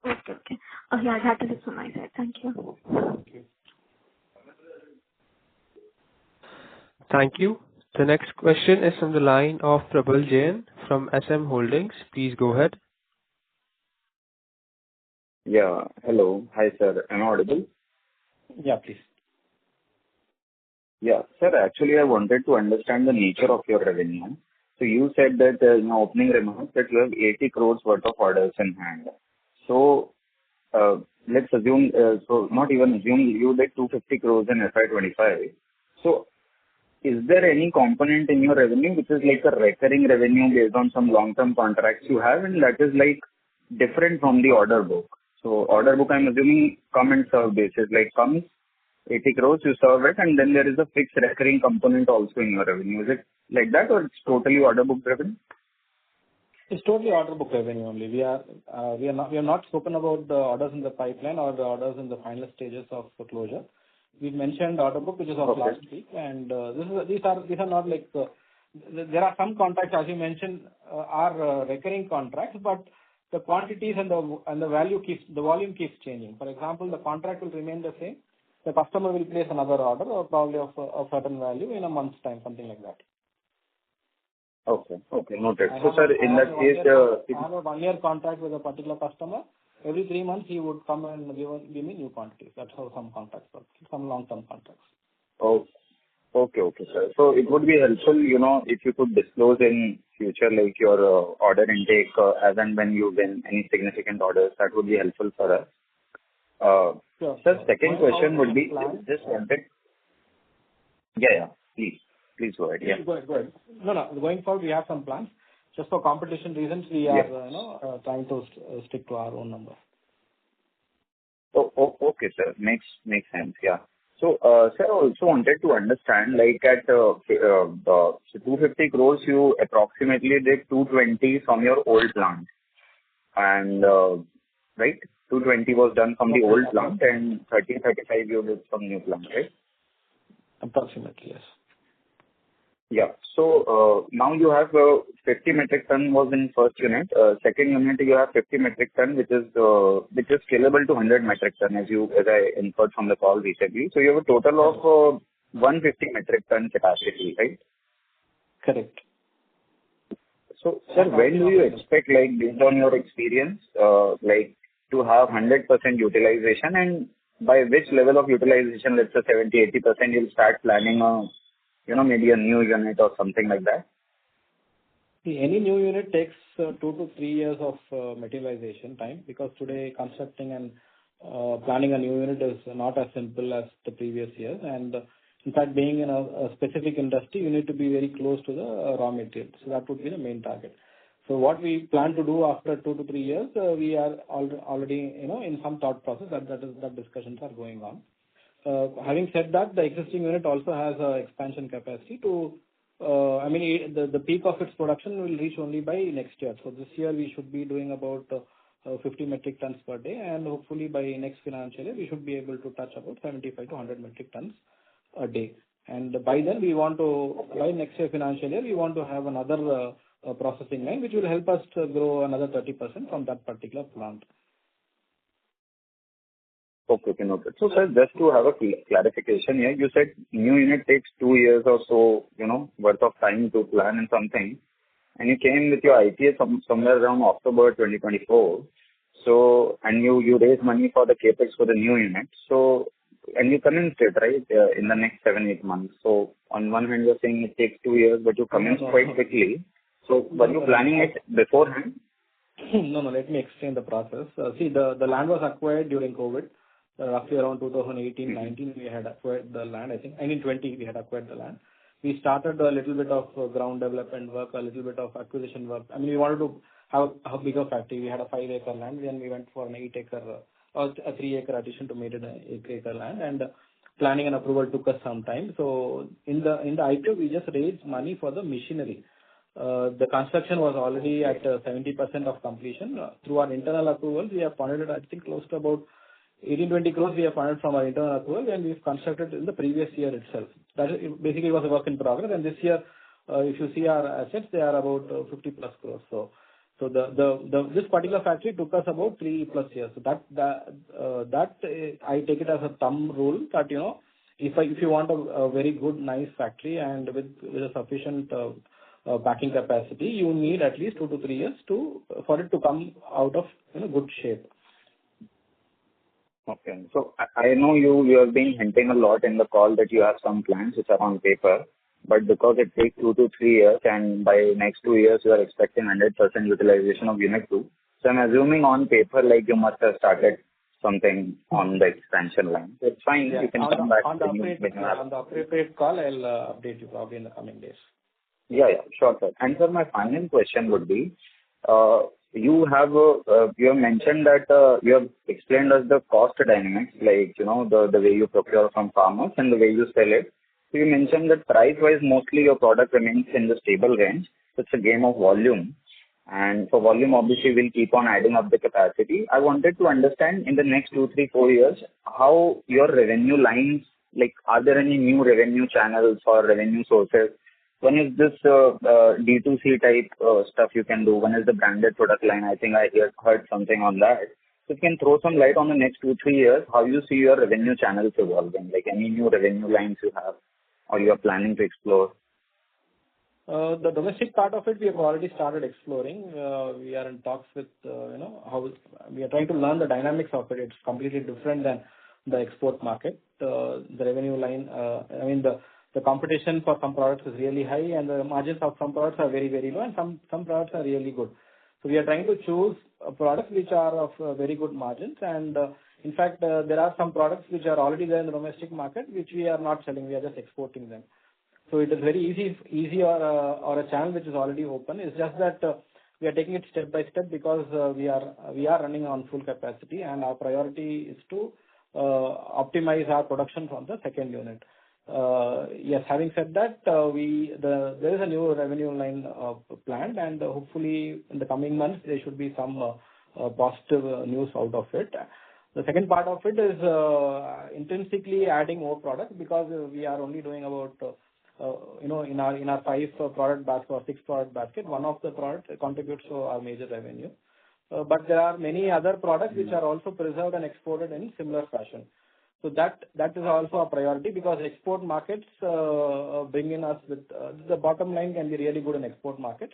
Okay. Oh yeah, that is it from my side. Thank you. Thank you. Thank you. The next question is from the line of Prabal Jain from SM Holdings. Please go ahead. Yeah. Hello. Hi, sir. Am I audible? Yeah, please. Yeah. Sir, actually, I wanted to understand the nature of your revenue. So you said that in your opening remarks that you have 80 crores worth of orders in hand. So let's assume, not even assume, you did 250 crores in FY25. So is there any component in your revenue which is like a recurring revenue based on some long-term contracts you have, and that is like different from the order book? So order book, I'm assuming come and serve basis, like comes 80 crores, you serve it, and then there is a fixed recurring component also in your revenue. Is it like that, or it's totally order book revenue? It's totally order book revenue only. We have not spoken about the orders in the pipeline or the orders in the final stages of closure. We've mentioned order book, which is of last week, and these are not like there are some contracts, as you mentioned, are recurring contracts, but the quantities and the volume keeps changing. For example, the contract will remain the same. The customer will place another order, or probably of a certain value in a month's time, something like that. Okay. Noted. So, sir, in that case, I have a 1-year contract with a particular customer. Every 3 months, he would come and give me new quantities. That's how some contracts work, some long-term contracts. Oh, okay, sir. So it would be helpful, if you could disclose in future, like your order intake as and when you win any significant orders. That would be helpful for us. Sure. Sir, second question would be, just wanted. Yeah. Please go ahead. Yeah. Go ahead. No. Going forward, we have some plans. Just for competition reasons, we are trying to stick to our own number. Okay, sir. Makes sense. Yeah. So, sir, I also wanted to understand, like at 250 crores, you approximately did 220 from your old plant, and right, 220 was done from the old plant, and 35 you did from new plant, right? Approximately, yes. Yeah. So now you have 50 metric ton was in first unit. Second unit you have 50 metric ton, which is scalable to 100 metric ton, as I inferred from the call recently. So you have a total of 150 metric ton capacity, right? Correct. So, sir, when do you expect, like based on your experience, like to have 100% utilization, and by which level of utilization, let's say 70-80%, you'll start planning maybe a new unit or something like that? See, any new unit takes 2 to 3 years of materialization time, because today constructing and planning a new unit is not as simple as the previous years. And in fact, being in a specific industry, you need to be very close to the raw material. So that would be the main target. So what we plan to do after 2 to 3 years, we are already in some thought process that discussions are going on. Having said that, the existing unit also has expansion capacity to, the peak of its production will reach only by next year. So this year we should be doing about 50 metric tons per day, and hopefully by next financial year we should be able to touch about 75 to 100 metric tons a day. And by then, by next year financial year, we want to have another processing line, which will help us to grow another 30% from that particular plant. Okay, noted. So, sir, just to have a clarification here, you said new unit takes 2 years or so, worth of time to plan and something, and you came with your IPA somewhere around October 2024. So, and you raised money for the capex for the new unit. So, and you commenced it, right, in the next 7-8 months. So, on one hand, you're saying it takes 2 years, but you commenced quite quickly. So, were you planning it beforehand? No, let me explain the process. See, the land was acquired during COVID. Roughly around 2018-19, we had acquired the land. I think 19-20, we had acquired the land. We started a little bit of ground development work, a little bit of acquisition work. I mean, we wanted to have a bigger factory. We had a 5-acre land. Then we went for an 8-acre or a 3-acre addition to made it an 8-acre land. And planning and approval took us some time. So in the IPO, we just raised money for the machinery. The construction was already at 70% of completion. Through our internal approvals, we have funded, I think, close to about 18-20 crores we have funded from our internal approval, and we've constructed in the previous year itself. That basically was a work in progress. And this year, if you see our assets, they are about 50 plus crores. So this particular factory took us about 3+ years. So that I take it as a thumb rule that if you want a very good, nice factory and with a sufficient packing capacity, you need at least 2 to 3 years for it to come out of good shape. Okay. So I know you have been hinting a lot in the call that you have some plans which are on paper, but because it takes 2 to 3 years and by next 2 years you are expecting 100% utilization of unit 2. So I'm assuming on paper like you must have started something on the expansion line. So it's fine. Yeah. You can come back on the appropriate call. I'll update you probably in the coming days. Yeah, sure, sir. And sir, my final question would be, you have mentioned that you have explained us the cost dynamics, like the way you procure from farmers and the way you sell it. So you mentioned that price-wise, mostly your product remains in the stable range. So it's a game of volume, and for volume, obviously, we'll keep on adding up the capacity. I wanted to understand in the next 2, 3, 4 years how your revenue lines, like, are there any new revenue channels or revenue sources? One is this D2C type stuff you can do. One is the branded product line. I think I heard something on that. So you can throw some light on the next 2, 3 years, how you see your revenue channels evolving, like any new revenue lines you have or you are planning to explore. The domestic part of it, we have already started exploring. We are in talks with, how we are trying to learn the dynamics of it. It's completely different than the export market. The revenue line, the competition for some products is really high, and the margins of some products are very, very low, and some products are really good. So we are trying to choose products which are of very good margins. And in fact, there are some products which are already there in the domestic market, which we are not selling. We are just exporting them. So it is very easy or a channel which is already open. It's just that we are taking it step by step because we are running on full capacity, and our priority is to optimize our production from the second unit. Yes, having said that, there is a new revenue line planned, and hopefully in the coming months there should be some positive news out of it. The second part of it is intrinsically adding more products, because we are only doing about in our 5 product basket or 6 product basket, one of the products contributes to our major revenue. But there are many other products which are also preserved and exported in similar fashion. So that is also a priority, because export markets bring in us with the bottom line can be really good in export markets.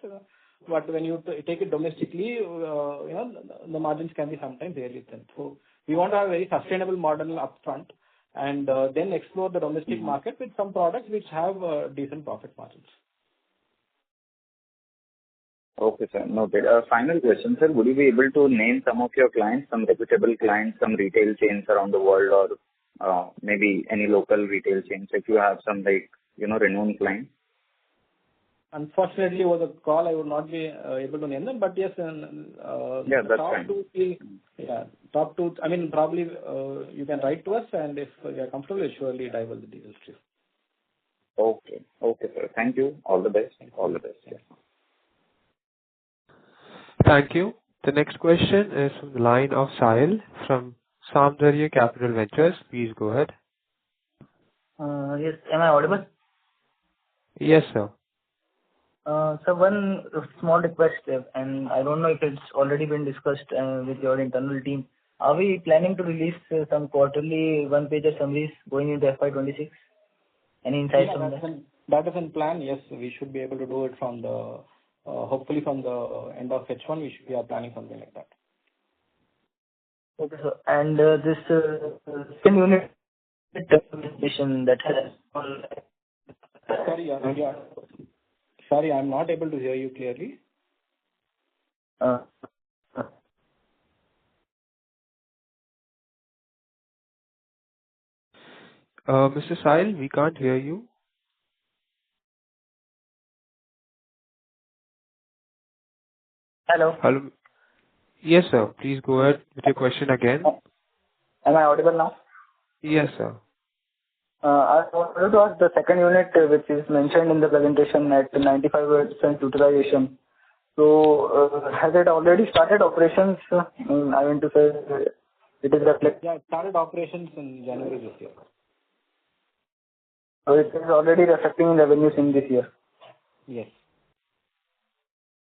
But when you take it domestically, the margins can be sometimes really thin. So we want to have a very sustainable model upfront, and then explore the domestic market with some products which have decent profit margins. Okay, sir. Noted. Final question, sir. Would you be able to name some of your clients, some reputable clients, some retail chains around the world, or maybe any local retail chains, if you have some renowned clients? Unfortunately, over the call, I would not be able to name them, but yes, that's top fine. 2, top 2. I mean, probably you can write to us, and if you are comfortable, we'll surely dive into the details to you. Okay, sir. Thank you. All the best. All the best. Yes. Thank you. The next question is from the line of Sahil from Samdharya Capital Ventures. Please go ahead. Yes. Am I audible? Yes, sir. So one small request, and I don't know if it's already been discussed with your internal team. Are we planning to release some quarterly one-pager summaries going into FY26? Any insights on that? That is in plan. Yes, we should be able to do it from the hopefully from the end of H1. We are planning something like that. Okay, sir. And this second unit presentation that has Sorry, I'm not able to hear you clearly. Mr. Sahil, we can't hear you. Hello. Hello. Yes, sir. Please go ahead with your question again. Am I audible now? Yes, sir. I wanted to ask the second unit, which is mentioned in the presentation at 95% utilization. So, has it already started operations? I mean to say, it is reflected. Yeah, it started operations in January this year. So it is already reflecting in revenues in this year. Yes.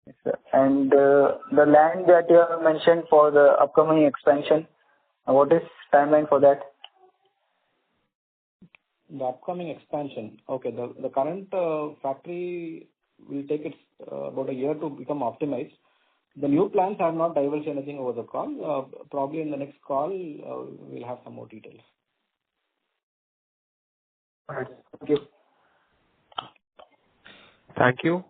Yes, sir. And the land that you have mentioned for the upcoming expansion, what is timeline for that? The upcoming expansion. Okay, the current factory will take it about a year to become optimized. The new plans, I have not divulged anything over the call. Probably in the next call, we'll have some more details. All right. Thank you. Thank you.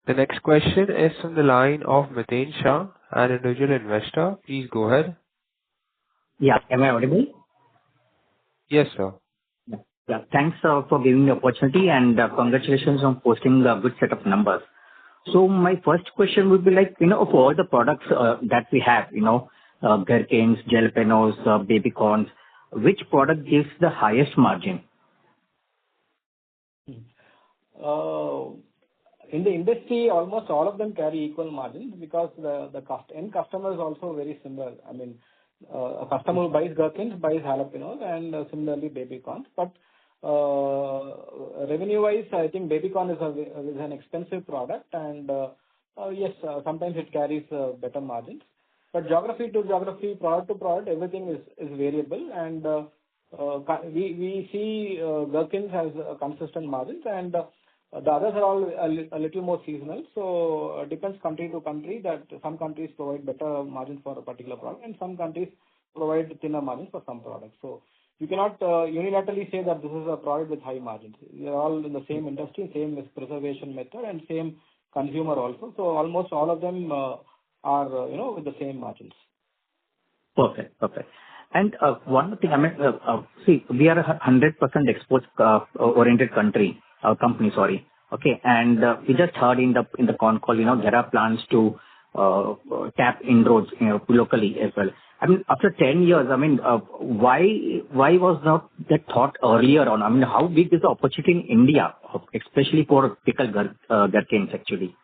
The next question is from the line of Miten Shah, an individual investor. Please go ahead. Yeah. Am I audible? Yes, sir. Yeah. Thanks for giving the opportunity, and congratulations on posting a good set of numbers. So my first question would be like, for all the products that we have, gherkins, jalapenos, baby corns, which product gives the highest margin? In the industry, almost all of them carry equal margins because the end customer is also very similar. I mean, a customer who buys gherkins buys jalapenos and similarly baby corns. But revenue-wise, I think baby corn is an expensive product, and yes, sometimes it carries better margins. But geography to geography, product to product, everything is variable, and we see gherkins has consistent margins, and the others are all a little more seasonal. So it depends country to country that some countries provide better margins for a particular product, and some countries provide thinner margins for some products. So you cannot unilaterally say that this is a product with high margins. They are all in the same industry, same preservation method, and same consumer also. So almost all of them are with the same margins. Perfect. And one more thing, see, we are a 100% exports oriented company, sorry. Okay, and we just heard in the Concall, there are plans to tap inroads, locally as well. I mean, after 10 years, why was not that thought earlier on? I mean, how big is the opportunity in India, especially for pickled gherkins actually?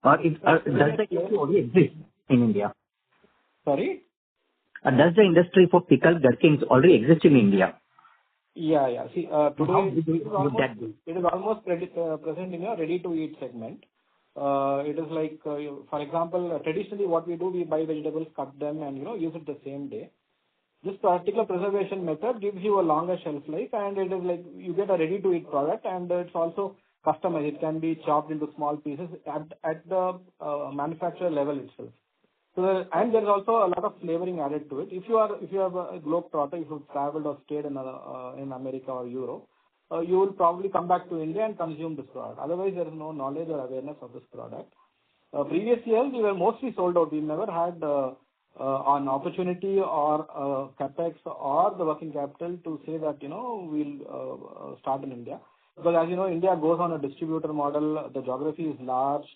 Or does the industry already exist in India? Sorry? Does the industry for pickled gherkins already exist in India? Yeah. See, today it is almost present in a ready-to-eat segment. It is like, for example, traditionally what we do, we buy vegetables, cut them, and use it the same day. This particular preservation method gives you a longer shelf life, and it is like you get a ready-to-eat product, and it's also customized. It can be chopped into small pieces at the manufacturer level itself. So, and there's also a lot of flavoring added to it. If you have a globetrotter, if you've traveled or stayed in America or Europe, you will probably come back to India and consume this product. Otherwise, there is no knowledge or awareness of this product. Previous years, we were mostly sold out. We never had an opportunity or capex or the working capital to say that we'll start in India. Because as you know, India goes on a distributor model. The geography is large,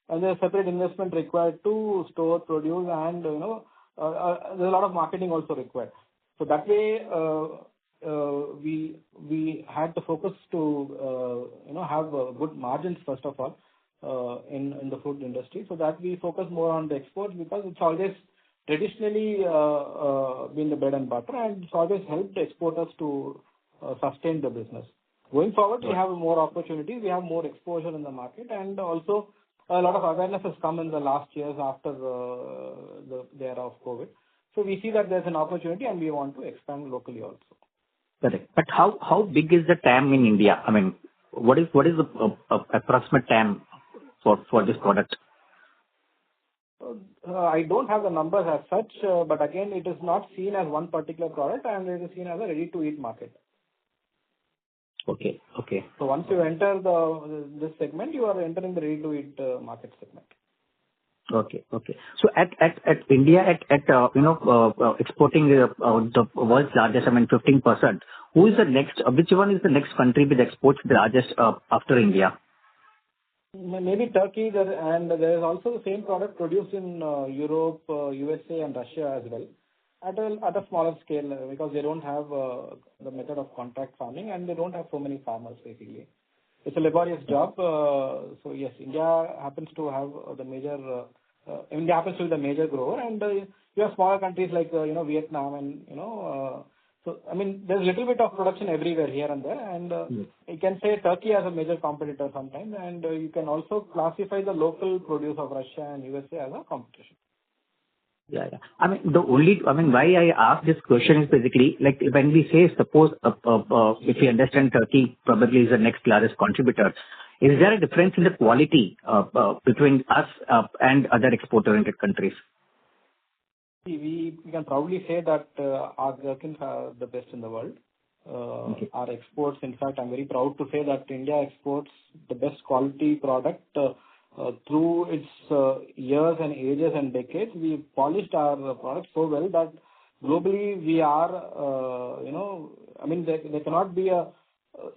and there's separate investment required to store, produce, and there's a lot of marketing also required. So that way, we had the focus to have good margins first of all in the food industry. So that we focus more on the exports because it's always traditionally been the bread and butter, and it's always helped exporters to sustain the business. Going forward, we have more opportunities, we have more exposure in the market, and also a lot of awareness has come in the last years after the era of COVID. So we see that there's an opportunity and we want to expand locally also. Correct. But how big is the TAM in India? I mean, what is the approximate TAM for this product? I don't have the numbers as such, but again, it is not seen as one particular product and it is seen as a ready-to-eat market. Okay. So once you enter this segment, you are entering the ready-to-eat market segment. Okay. So at India exporting the world's largest, 15%. Who is the next? Which one is the next country which exports the largest after India? Maybe Turkey, and there is also the same product produced in Europe, USA, and Russia as well, at a smaller scale because they don't have the method of contract farming and they don't have so many farmers basically. It's a laborious job. So yes, India happens to have the major. India happens to be the major grower, and you have smaller countries like Vietnam, and so I mean there's a little bit of production everywhere here and there, and you can say Turkey as a major competitor sometimes, and you can also classify the local produce of Russia and USA as a competition. Yeah. I mean, why I ask this question is basically like when we say, suppose, if we understand Turkey probably is the next largest contributor, is there a difference in the quality between us and other export-oriented countries? We can probably say that our gherkins are the best in the world. Our exports, in fact, I'm very proud to say that India exports the best quality product through its years and ages and decades. We polished our products so well that globally we are, there cannot be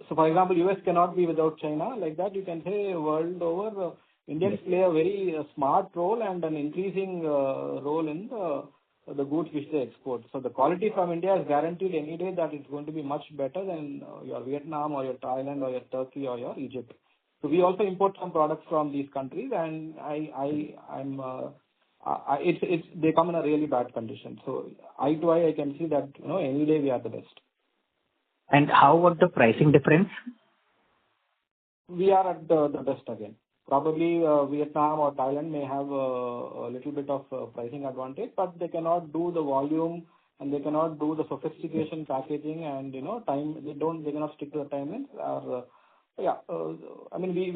so for example, US cannot be without China. Like that, you can say world over, Indians play a very smart role and an increasing role in the goods which they export. So the quality from India is guaranteed any day that it's going to be much better than your Vietnam or your Thailand or your Turkey or your Egypt. So we also import some products from these countries, and they come in a really bad condition. So eye to eye, I can see that any day we are the best. And how about the pricing difference? We are at the best again. Probably Vietnam or Thailand may have a little bit of pricing advantage, but they cannot do the volume and they cannot do the sophistication packaging and time. They cannot stick to the timelines. We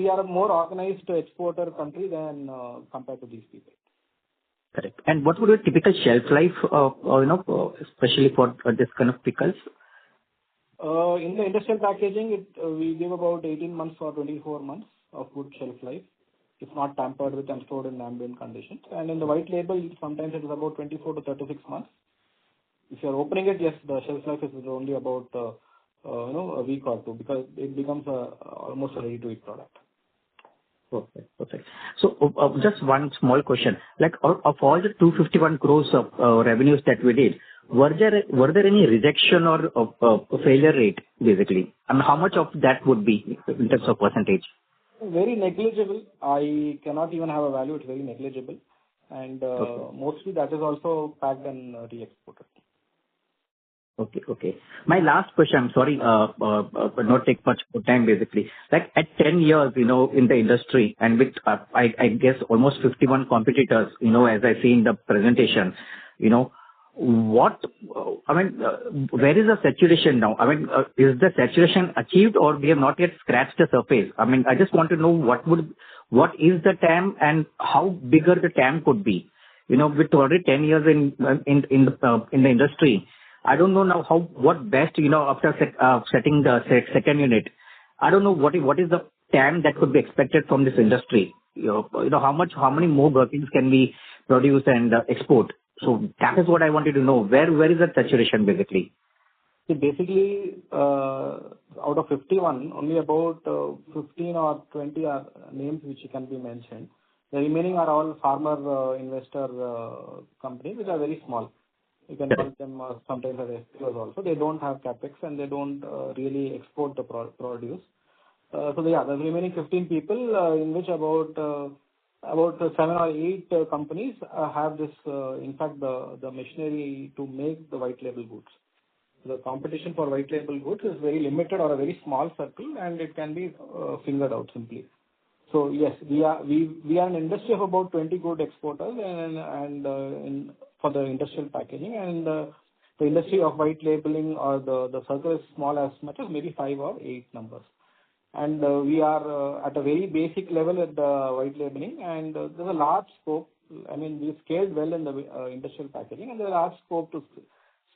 are a more organized exporter country than compared to these people. Correct. And what would be a typical shelf life, especially for this kind of pickles? In the industrial packaging, we give about 18 months or 24 months of good shelf life, if not tampered with and stored in ambient conditions. And in the white label, sometimes it is about 24 to 36 months. If you are opening it, yes, the shelf life is only about a week or two because it becomes almost a ready-to-eat product. Perfect. So just one small question. Like of all the 251 crores of revenues that we did, were there any rejection or failure rate basically? I mean, how much of that would be in terms of percentage? Very negligible. I cannot even have a value. It's very negligible, and mostly that is also packed and re-exported. Okay. My last question, I'm sorry, but not take much time basically. Like at 10 years, in the industry and with, I guess almost 51 competitors, as I see in the presentation, where is the saturation now? I mean, is the saturation achieved or we have not yet scratched the surface? I mean, I just want to know what is the TAM and how bigger the TAM could be. With already 10 years in the industry, I don't know now what best, after setting the second unit, I don't know what is the TAM that could be expected from this industry. How many more gherkins can we produce and export? So that is what I wanted to know. Where is the saturation basically? See, basically, out of 51, only about 15 or 20 are names which can be mentioned. The remaining are all farmer investor companies which are very small. You can call them sometimes as FPOs also. They don't have capex and they don't really export the produce. The remaining 15 people, in which about 7 or 8 companies have this, in fact, the machinery to make the white label goods. The competition for white label goods is very limited or a very small circle, and it can be fingered out simply. So yes, we are an industry of about 20 good exporters for the industrial packaging, and the industry of white labeling or the circle is small as much as maybe 5 or 8 numbers. And we are at a very basic level at the white labeling, and there's a large scope. I mean, we've scaled well in the industrial packaging, and there's a large scope to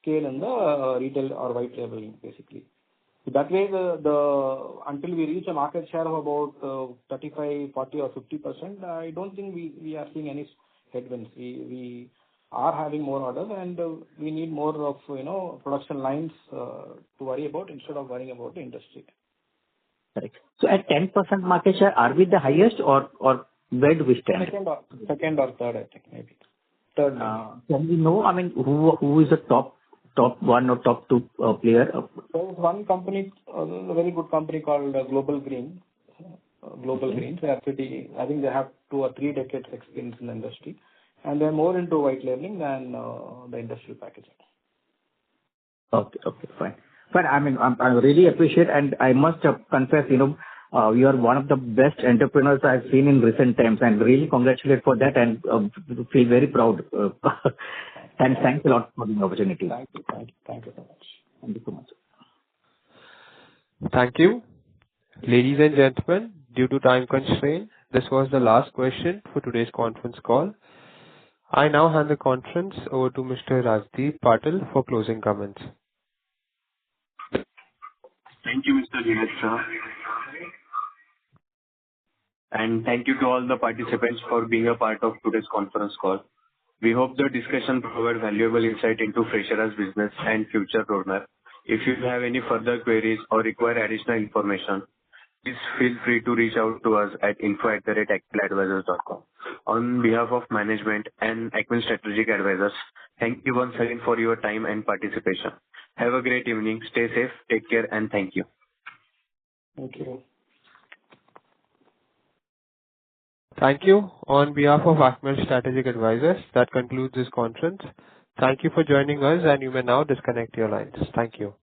scale in the retail or white labeling, basically. That way, until we reach a market share of about 35, 40 or 50%, I don't think we are seeing any headwinds. We are having more orders, and we need more of production lines to worry about instead of worrying about the industry. Correct. So at 10% market share, are we the highest or where do we stand? Second or third, I think, maybe. Third. Can we know, I mean, who is the top one or top two player? There's one company, a very good company called Global Green. They are pretty, I think they have 2 or 3 decades experience in the industry, and they're more into white labeling than the industrial packaging. Okay, fine. But I mean, I really appreciate, and I must confess, you are one of the best entrepreneurs I've seen in recent times, and really congratulate for that, and feel very proud. And thanks a lot for the opportunity. Thank you so much. Thank you so much. Thank you. Ladies and gentlemen, due to time constraint, this was the last question for today's conference call. I now hand the conference over to Mr. Rajdeep Patil for closing comments. Thank you, Mr. Junaid sir. And thank you to all the participants for being a part of today's conference call. We hope the discussion provided valuable insight into Freshara's business and future roadmap. If you have any further queries or require additional information, please feel free to reach out to us at info@acmeladvisors.com. On behalf of management and Acme Strategic Advisors, thank you once again for your time and participation. Have a great evening. Stay safe, take care, and thank you. Thank you. Thank you. On behalf of Acme Strategic Advisors, that concludes this conference. Thank you for joining us, and you may now disconnect your lines. Thank you.